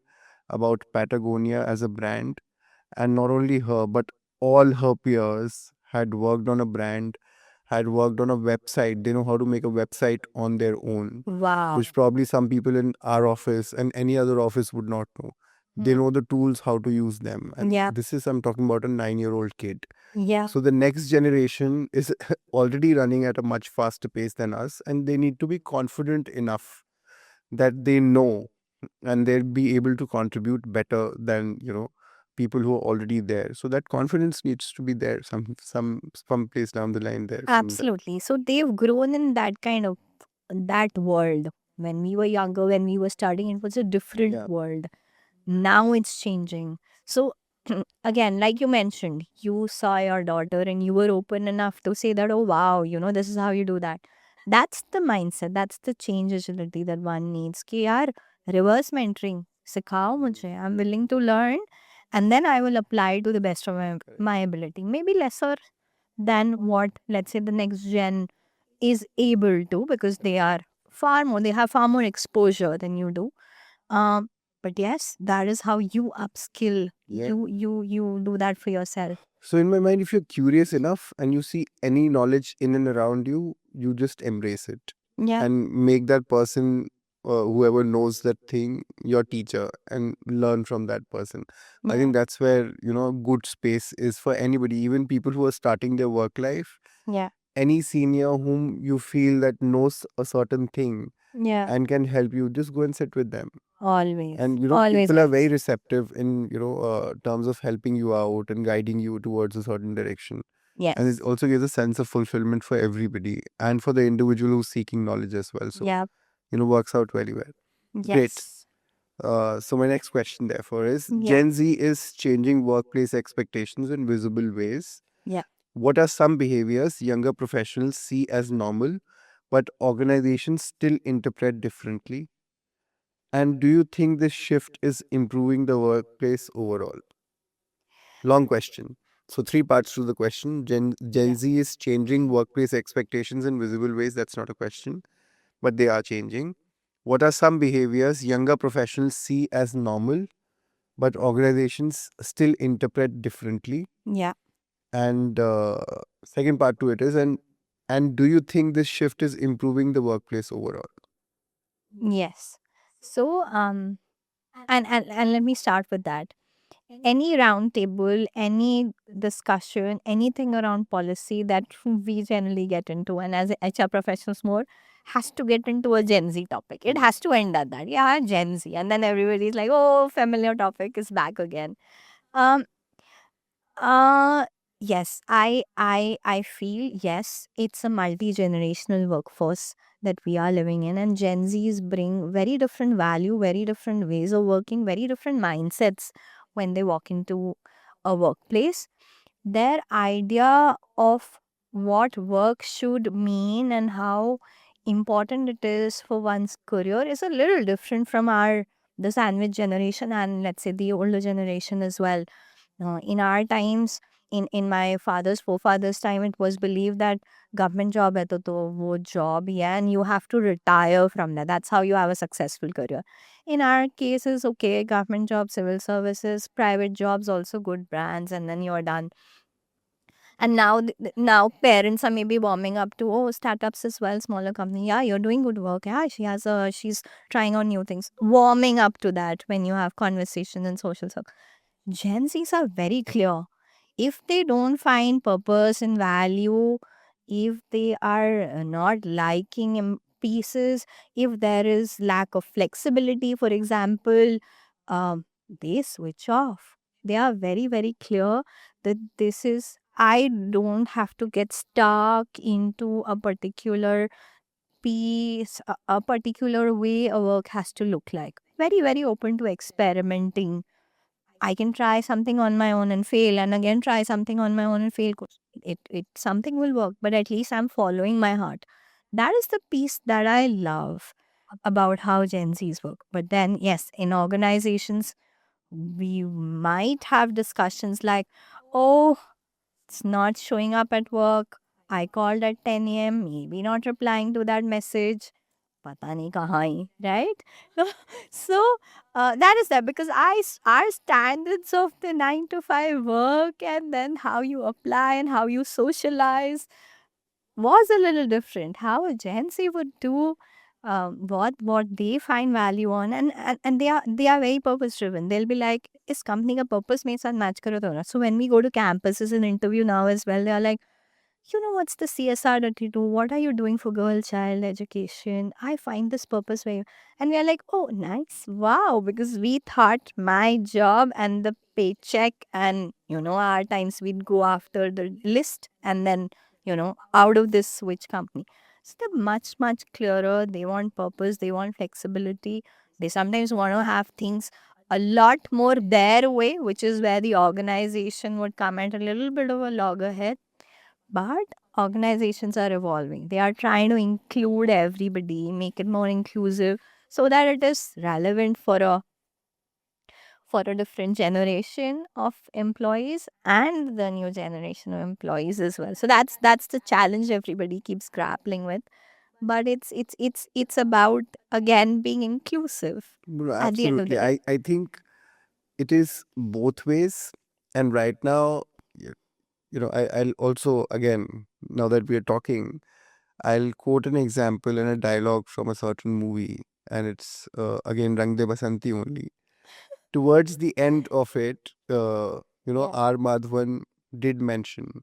about Patagonia as a brand, and not only her, but all her peers had worked on a brand, had worked on a website. They know how to make a website on their own, Wow. which probably some people in our office and any other office would not know. They Hmm. know the tools, how to use them. And Yeah. this is, I'm talking about a 9-year-old kid. Yeah. So the next generation is already running at a much faster pace than us, and they need to be confident enough that they know, and they'll be able to contribute better than people who are already there. So that confidence needs to be there some place down the line there from them. Absolutely. So they've grown in that kind of that world. When we were younger, when we were studying, it was a different Yeah. world. Now it's changing. So again, like you mentioned, you saw your daughter and you were open enough to say that, oh wow, this is how you do that. That's the mindset. That's the change agility that one needs. कि यार reverse mentoring सिखाओ मुझे. I'm willing to learn, and then I will apply to the best of my ability. Maybe lesser than what, let's say, the next gen is able to, because they have far more exposure than you do. Um, but yes, that is how you upskill. Yeah. You do that for yourself. So in my mind, if you're curious enough and you see any knowledge in and around you, you just embrace it Yeah. and make that person whoever knows that thing, your teacher, and learn from that person. I think that's where, good space is for anybody, even people who are starting their work life. Yeah. Any senior whom you feel that knows a certain thing Yeah. and can help you, just go and sit with them. Always. And Always. people are very receptive in terms of helping you out and guiding you towards a certain direction. And Yes. it also gives a sense of fulfillment for everybody and for the individual who's seeking knowledge as well. So, Yeah. works out very well. Great. Yes. So my next question, therefore, is Yeah. Gen Z is changing workplace expectations in visible ways. Yeah. What are some behaviors younger professionals see as normal, but organizations still interpret differently? And do you think this shift is improving the workplace overall? Long question. So three parts to the question. Gen Yeah. Z is changing workplace expectations in visible ways. That's not a question, but they are changing. What are some behaviors younger professionals see as normal, but organizations still interpret differently? Yeah. And second part to it is, and do you think this shift is improving the workplace overall? Yes. So and let me start with that. Any round table, any discussion, anything around policy that we generally get into, and as HR professionals more, has to get into a Gen Z topic. It has to end at that. Yeah, Gen Z. And then everybody's like, oh, familiar topic is back again. Um uh yes, I feel yes, it's a multi-generational workforce that we are living in, and Gen Zs bring very different value, very different ways of working, very different mindsets when they walk into a workplace. Their idea of what work should mean and how important it is for one's career is a little different from our the sandwich generation, and let's say the older generation as well. In our times, in my father's forefathers time, it was believed that government job hai to wo job ही है, and you have to retire from that. That's how you have a successful career. In our cases, okay, government job, civil services, private jobs, also good brands, and then you're done. And now, now parents are maybe warming up to startups as well, smaller company. Yeah, you're doing good work. Yeah, she's trying on new things. Warming up to that when you have conversations in social circles. Gen Zs are very clear. If they don't find purpose and value, if they are not liking pieces, if there is lack of flexibility, for example, they switch off. They are very, very clear that this is, I don't have to get stuck into a particular piece, a particular way a work has to look like. Very, very open to experimenting. I can try something on my own and fail, and again try something on my own and fail. It something will work, but at least I'm following my heart. That is the piece that I love about how Gen Zs work. But then, yes, in organizations, we might have discussions like, oh, it's not showing up at work. I called at 10 a.m., maybe not replying to that message. पता नहीं कहाँ ही, right? So that is that, because our standards of the 9 to 5 work and then how you apply and how you socialize was a little different. How a Gen Z would do what they find value on, and they are very purpose driven. They'll be like, इस company का purpose मेरे साथ match करो तो ना. So when we go to campuses and interview now as well, they are like, what's the CSR that you do? What are you doing for girl child education? I find this purpose where and we are like, oh, nice. Wow. Because we thought my job and the paycheck and, our times we'd go after the list and then, out of this switch company. So they're much, much clearer. They want purpose. They want flexibility. They sometimes want to have things a lot more their way, which is where the organization would come at a little bit of a loggerhead. But organizations are evolving. They are trying to include everybody, make it more inclusive so that it is relevant for a different generation of employees and the new generation of employees as well. So that's the challenge everybody keeps grappling with. But it's about again being inclusive No, at the end of the absolutely. day. I think it is both ways. And right now, I'll also, again, now that we are talking, I'll quote an example in a dialogue from a certain movie. and it's again Rang De Basanti only. Towards the end of it, Yeah. R. Madhavan did mention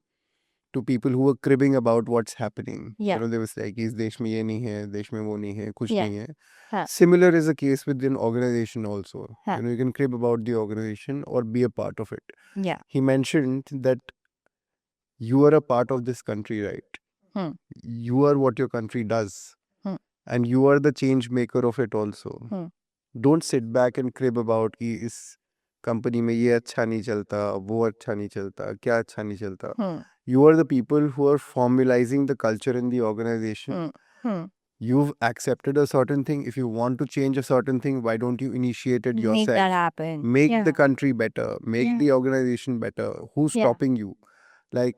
to people who were cribbing about what's happening. Yeah. They was like, "इस देश में ये नहीं है, देश में वो नहीं है, कुछ Yeah. नहीं है." Huh. Similar is the case with an organization also. Huh. You can crib about the organization or be a part of it. Yeah. He mentioned that you are a part of this country, right? Hmm. You are what your country does. Hmm. And you are the change maker of it also. Hmm. Don't sit back and crib about कि इस company में ये अच्छा नहीं चलता, वो अच्छा नहीं चलता, क्या अच्छा नहीं चलता. Hmm. You are the people who are formalizing the culture in the organization. Hmm. Hmm. You've accepted a certain thing. If you want to change a certain thing, why don't you initiate it Make yourself? that happen. Make Yeah. the country better. Make Yeah. the organization better. Who's Yeah. stopping you? Like,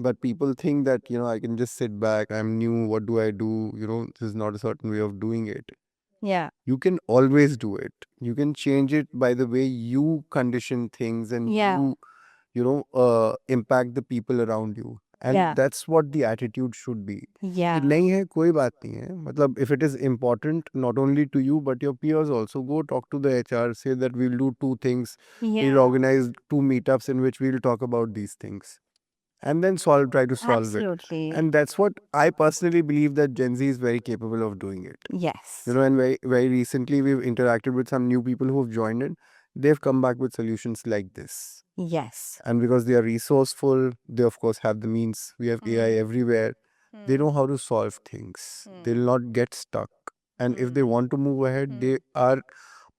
but people think that, I can just sit back. I'm new. What do I do? This is not a certain way of doing it. Yeah. You can always do it. You can change it by the way you condition things and Yeah. impact the people around you. And Yeah. that's what the attitude should be. Yeah. कि नहीं है कोई बात नहीं है मतलब if it is important not only to you but your peers also, go talk to the HR, say that we'll do 2 things. Yeah. We'll organize 2 meetups in which we'll talk about these things and then try to solve it. Absolutely. And that's what I personally believe, that Gen Z is very capable of doing it. Yes. And very, very recently we've interacted with some new people who've joined in. They've come back with solutions like this. Yes. And because they are resourceful, they of course have the means. We have AI everywhere. They know how to solve things. They'll not get stuck. And if they want to move ahead, they are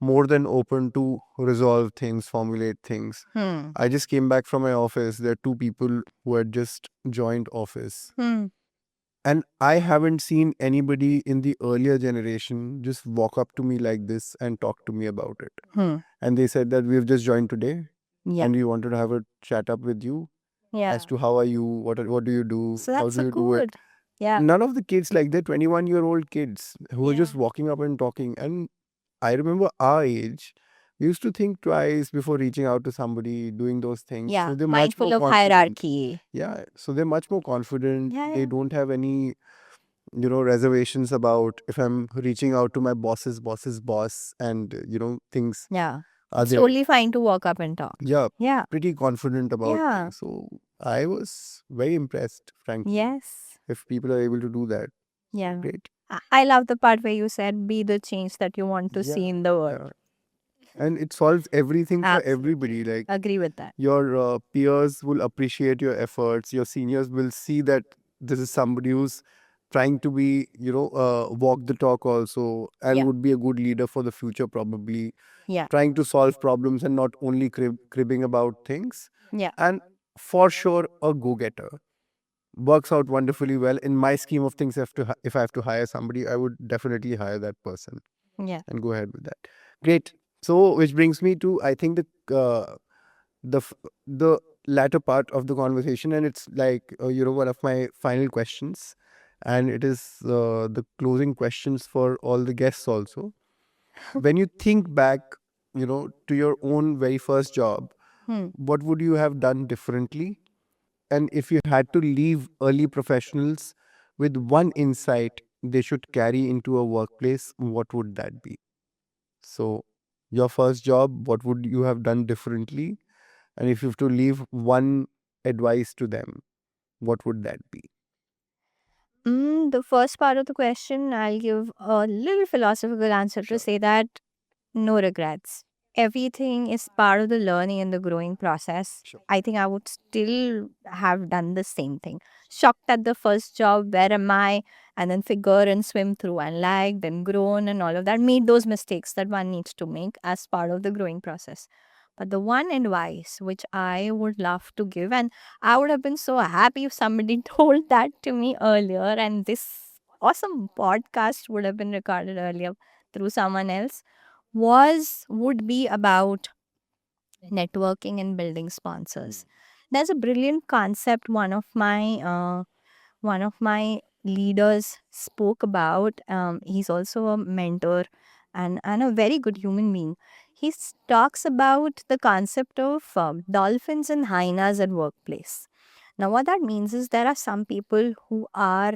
more than open to resolve things, formulate things. Hmm. I just came back from my office. There are 2 people who had just joined office. Hmm. And I haven't seen anybody in the earlier generation just walk up to me like this and talk to me about it. Hmm. And they said that we've just joined today Yeah. and we wanted to have a chat up with you Yeah. as to how are you, what do you do, So how that's do so you do it. good. Yeah. None of the kids like they're 21-year-old kids who are Yeah. just walking up and talking. And I remember our age, we used to think twice before reaching out to somebody, doing those things. Yeah. So they're much Mindful more of confident. hierarchy. Yeah. So they're much more confident. Yeah, They yeah. don't have any, reservations about if I'm reaching out to my boss's boss and, things Yeah. are It's there. totally fine to walk up and talk. Yeah. Yeah. Pretty confident about Yeah. things. So I was very impressed, frankly. Yes. If people are able to do that, Yeah. great. I love the part where you said be the change that you want to see Yeah, in the world. yeah. And it solves everything for everybody. Absolutely. Like Agree with that. your peers will appreciate your efforts. Your seniors will see that this is somebody who's trying to be, walk the talk also, and Yeah. would be a good leader for the future probably. Yeah. Trying to solve problems and not only cribbing about things. Yeah. And for sure, a go-getter. Works out wonderfully well. In my scheme of things, if I have to hire somebody, I would definitely hire that person Yeah. and go ahead with that. Great. So, which brings me to, I think, the latter part of the conversation, and it's like one of my final questions, and it is the closing questions for all the guests also. When you think back, to your own very first job, what would you have done differently? And if you had to leave early professionals with one insight they should carry into a workplace, what would that be? So, your first job, what would you have done differently? And if you have to leave one advice to them, what would that be? The first part of the question, I'll give a little philosophical answer Sure. to say that no regrets. Everything is part of the learning and the growing process. Sure. I think I would still have done the same thing. Shocked at the first job, where am I? And then figure and swim through and lag, then grown and all of that. Made those mistakes that one needs to make as part of the growing process. But the one advice which I would love to give, and I would have been so happy if somebody told that to me earlier, and this awesome podcast would have been recorded earlier through someone else, would be about networking and building sponsors. There's a brilliant concept one of my leaders spoke about. He's also a mentor and a very good human being. Talks about the concept of dolphins and hyenas at workplace. Now, what that means is there are some people who are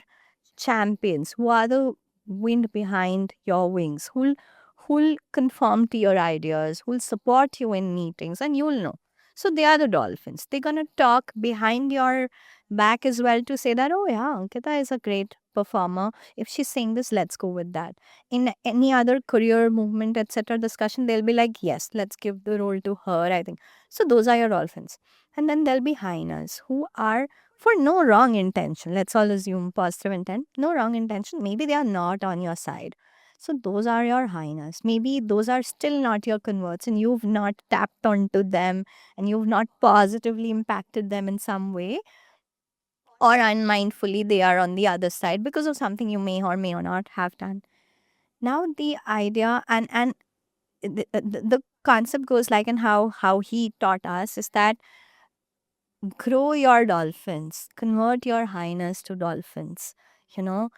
champions, who are the wind behind your wings, who'll conform to your ideas, who'll support you in meetings, and you'll know. So they are the dolphins. They're gonna talk behind your back as well to say that, oh yeah, Ankita is a great performer. If she's saying this, let's go with that. In any other career movement, etc. discussion, they'll be like, yes, let's give the role to her, I think. So those are your dolphins. And then there'll be hyenas who are for no wrong intention. Let's all assume positive intent, no wrong intention. Maybe they are not on your side. So those are your hyenas. Maybe those are still not your converts and you've not tapped onto them and you've not positively impacted them in some way, or unmindfully they are on the other side because of something you may or may not have done. Now the idea and the concept goes like, and how he taught us is that grow your dolphins, convert your hyenas to dolphins. You know,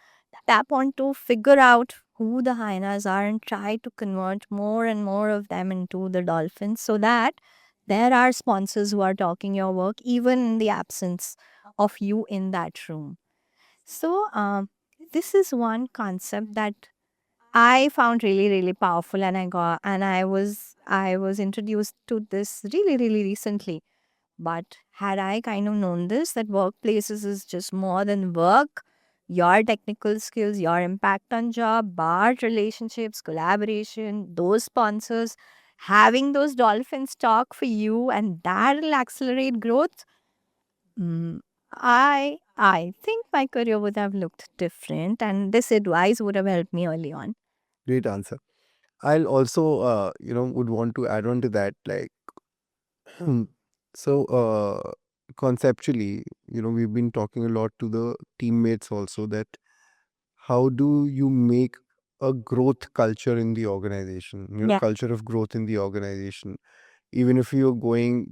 tap on to figure out who the hyenas are and try to convert more and more of them into the dolphins so that there are sponsors who are talking your work even in the absence of you in that room. So, this is one concept that I found really, really powerful, and I was introduced to this really, really recently. But had I kind of known this, that workplaces is just more than work, your technical skills, your impact on job, but relationships, collaboration, those sponsors, having those dolphins talk for you, and that will accelerate growth. Mm, I think my career would have looked different, and this advice would have helped me early on. Great answer. I'll also, would want to add on to that. Like, so, conceptually, we've been talking a lot to the teammates also that how do you make a growth culture in the organization, Yeah. culture of growth in the organization, even if you're going,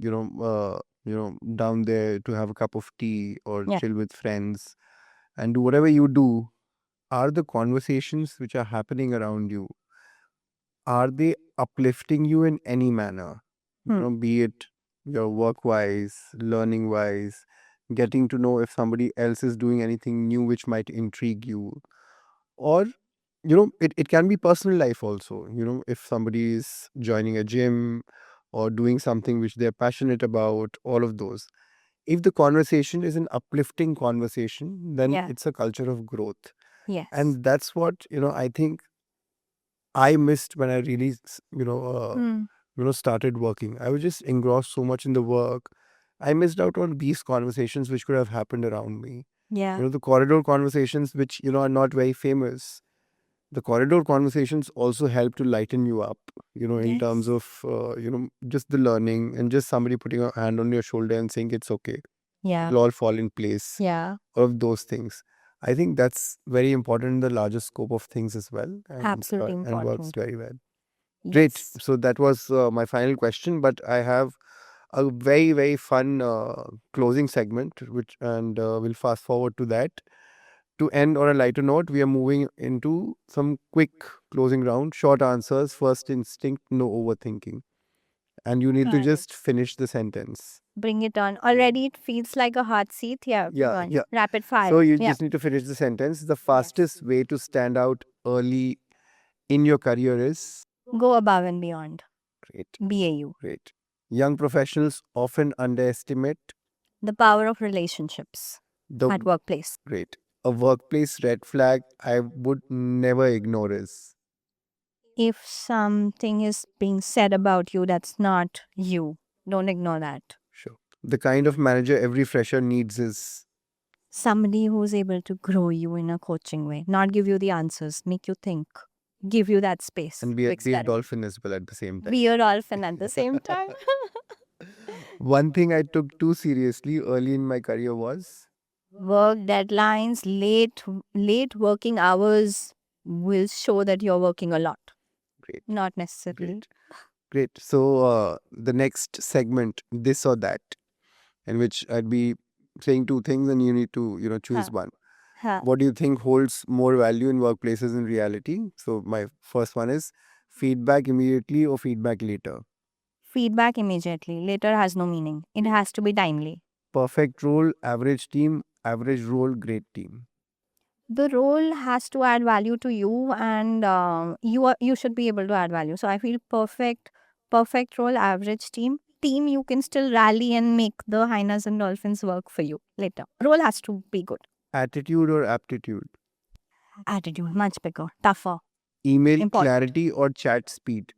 down there to have a cup of tea or Yeah. chill with friends and do whatever you do, are the conversations which are happening around you, are they uplifting you in any manner? Hmm. Be it your work wise, learning wise, getting to know if somebody else is doing anything new which might intrigue you, or it can be personal life also. If somebody is joining a gym or doing something which they're passionate about, all of those, if the conversation is an uplifting conversation, then Yeah. it's a culture of growth. Yes. And that's what I think I missed when I really Hmm. started working. I was just engrossed so much in the work. I missed out on these conversations which could have happened around me. Yeah. The corridor conversations which are not very famous. The corridor conversations also help to lighten you up, in terms Yes. of just the learning and just somebody putting a hand on your shoulder and saying it's okay, Yeah. it'll all fall in place. Yeah. All of those things, I think that's very important in the larger scope of things as well, Absolutely and works important. very well. Great. Yes. So that was my final question, but I have a very, very fun closing segment, which and we'll fast forward to that. To end on a lighter note, we are moving into some quick closing round, short answers, first instinct, no overthinking, and you need to Got it. just finish the sentence. Bring it on. Already it feels like a hot seat. Yeah. Yeah, Go on. yeah. Rapid So fire. you Yeah. just need to finish the sentence. The Yes. fastest way to stand out early in your career is Go above and beyond. great, BAU. great. Young professionals often underestimate The power of relationships the at workplace. great. A workplace red flag I would never ignore is If something is being said about you that's not you, don't ignore that. sure. The kind of manager every fresher needs is Somebody who's able to grow you in a coaching way, not give you the answers, make you think, give you that space and to be a experiment. dolphin as well at the same time. Be a dolphin at the same time. One thing I took too seriously early in my career was Work deadlines, late working hours will show that you're working a lot. great, Not necessarily. great, great. So the next segment, this or that, in which I'd be saying two things and you need to choose Huh. one. Huh. What do you think holds more value in workplaces in reality? So my first one is feedback immediately or feedback later. Feedback immediately. Later has no meaning. It has to be timely. Perfect role, average team, average role, great team. the role has to add value to you, and you should be able to add value. So I feel perfect role, average team you can still rally and make the hyenas and dolphins work for you later. Role has to be good. Attitude or aptitude? Attitude much bigger, tougher, Email important. clarity or chat speed?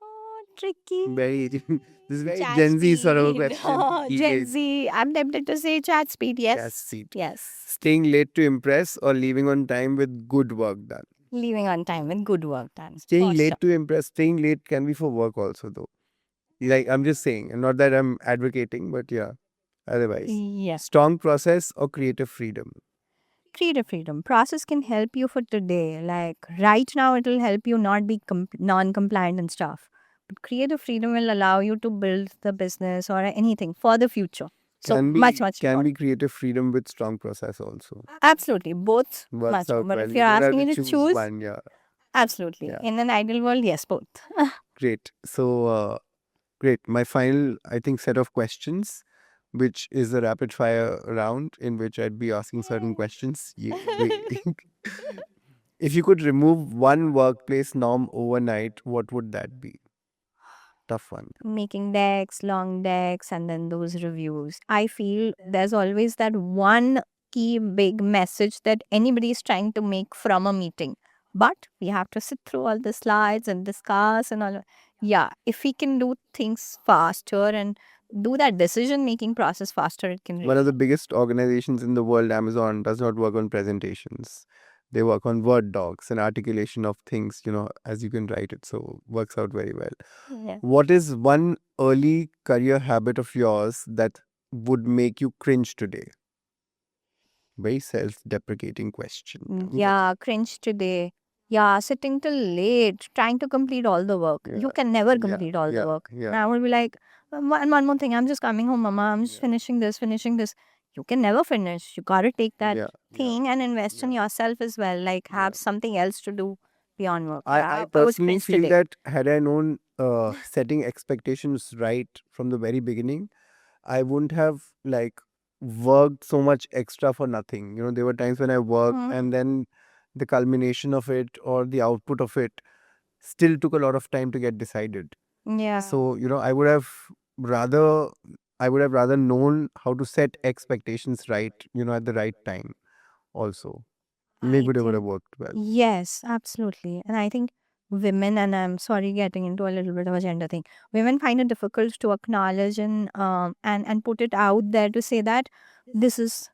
Oh, tricky. Very this is very Chat Gen Z sort of a speed. question. Gen Email, Z. I'm tempted to say chat speed. chat Yes. speed. Yes. Staying late to impress or leaving on time with good work done? Leaving on time with good work done. Staying For late sure. to impress. Staying late can be for work also, though. Like, I'm just saying, and not that I'm advocating, but yeah. Otherwise, Yes. strong process or creative freedom? Creative freedom. Process can help you for today. Like right now, it will help you not be non-compliant and stuff. But creative freedom will allow you to build the business or anything for the future. So Can much can important. be creative freedom with strong process also. Absolutely, both Works much more. out But well. if You you're don't have asking to me to choose choose, one. Yeah, absolutely. yeah. In an ideal world, yes, both. Great. So, great. My final, I think, set of questions, which is a rapid fire round in which I'd be asking certain questions. If you could remove one workplace norm overnight, what would that be? Tough one. Making decks, long decks, and then those reviews. I feel there's always that one key big message that anybody is trying to make from a meeting. But we have to sit through all the slides and discuss and all. Yeah, if we can do things faster and do that decision making process faster, it can One really of the biggest organizations in the world, Amazon, does not work on presentations. They work on word docs and articulation of things, as you can write it. So works out very well. yeah. What is one early career habit of yours that would make you cringe today? Very self-deprecating question. Yeah, cringe today. Yeah, sitting till late, trying to complete all the work. You Yeah, can never yeah, complete all the yeah, work. yeah. And I will be like, one more thing, I'm just coming home, mama. I'm just Yeah. finishing this, finishing this. You can never finish. You gotta take that Yeah, thing and invest in yourself as well. Like have yeah. something else to do beyond work. I Yeah, I was personally cringe feel today. that had I known setting expectations right from the very beginning, I wouldn't have like worked so much extra for nothing. There were times when I worked Mhm. and then the culmination of it or the output of it still took a lot of time to get decided. Yeah. So, rather I would have rather known how to set expectations right, at the right time also. Maybe it would have worked well. Yes, absolutely. And I think women, and I'm sorry getting into a little bit of a gender thing, women find it difficult to acknowledge and put it out there to say that this is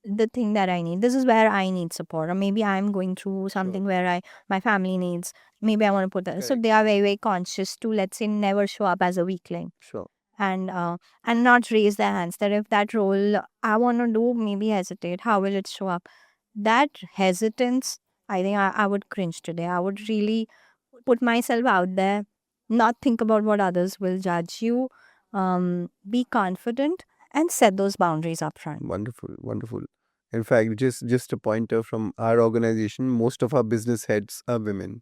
the thing that I need. This is where I need support, or maybe I'm going through something where my family needs. Maybe I want to put that. So Correct. they are very very conscious to, let's say, never show up as a weakling Sure. and not raise their hands. That if that role I want to do, maybe hesitate. How will it show up? That hesitance, I think I would cringe today. I would really put myself out there, not think about what others will judge you, be confident, and set those boundaries up front. Wonderful, wonderful. In fact, just a pointer from our organization, most of our business heads are women.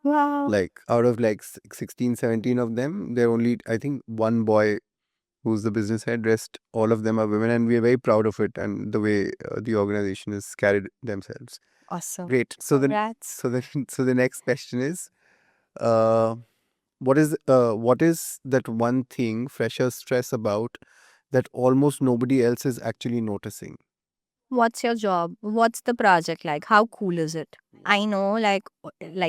Wow. Like out of like 16, 17 of them, there are only I think one boy who's the business head. Rest all of them are women, and we are very proud of it and the way the organization has carried themselves. Awesome. Great. So the Congrats. so the next question is, uh, what is that one thing freshers stress about that almost nobody else is actually noticing? What's your job? What's the project like? How cool is it? I know, like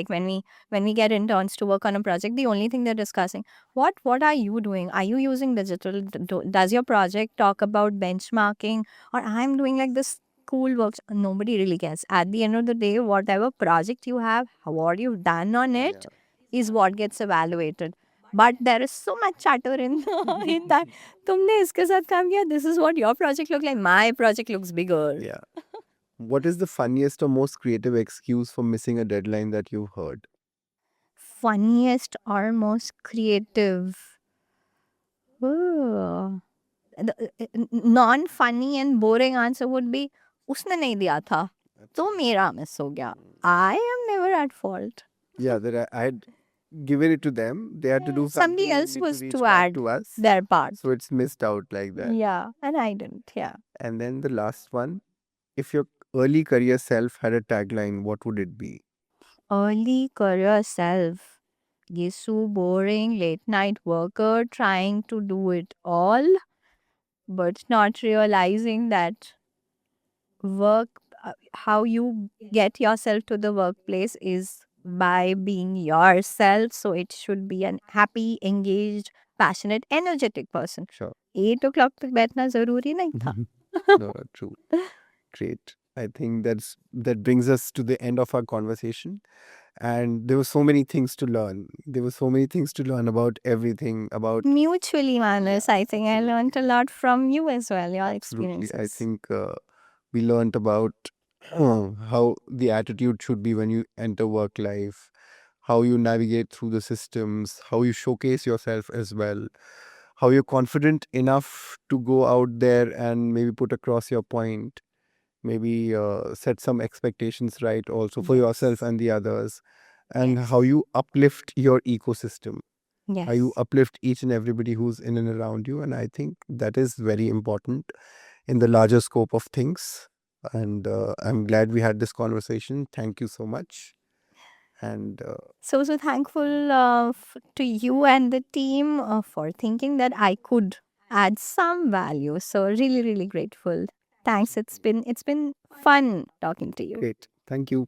when we get interns to work on a project, the only thing they're discussing, what are you doing? Are you using digital? Does your project talk about benchmarking? Or I'm doing like this cool works? Nobody really cares. At the end of the day, whatever project you have, what you've done on it is what gets evaluated. But there is so much chatter in in that. तुमने इसके साथ काम किया. This is what your project looks like. My project looks bigger. Yeah. What is the funniest or most creative excuse for missing a deadline that you've heard? Funniest or most creative? Oh. Non-funny and boring answer would be उसने नहीं दिया था तो मेरा miss हो गया. I am never at fault. Yeah, that I had given it to them. They had to do something. Somebody else they need was reach to back add to us. their part. So it's missed out like that. Yeah, and I didn't. Yeah. And then the last one, if your early career self had a tagline, what would it be? Early career self. Ye so boring, late night worker trying to do it all, but not realizing that work, how you get yourself to the workplace is by being yourself. So it should be an happy, engaged, passionate, energetic person. Sure. 8 o'clock तक बैठना जरूरी नहीं था. No, true. Great. I think that brings us to the end of our conversation. And there were so many things to learn. There were so many things to learn about everything, about Mutually, Manas, I think I learned a lot from you as well, your absolutely. I experiences. think we learned about how the attitude should be when you enter work life, how you navigate through the systems, how you showcase yourself as well, how you're confident enough to go out there and maybe put across your point, maybe set some expectations right also for yourself Yes. and the others, and Yes. how you uplift your ecosystem, how you Yes. uplift each and everybody who's in and around you. And I think that is very important in the larger scope of things. And I'm glad we had this conversation. Thank you so much. And So thankful to you and the team for thinking that I could add some value. So really, really grateful. Thanks. It's been fun talking to you. great. Thank you.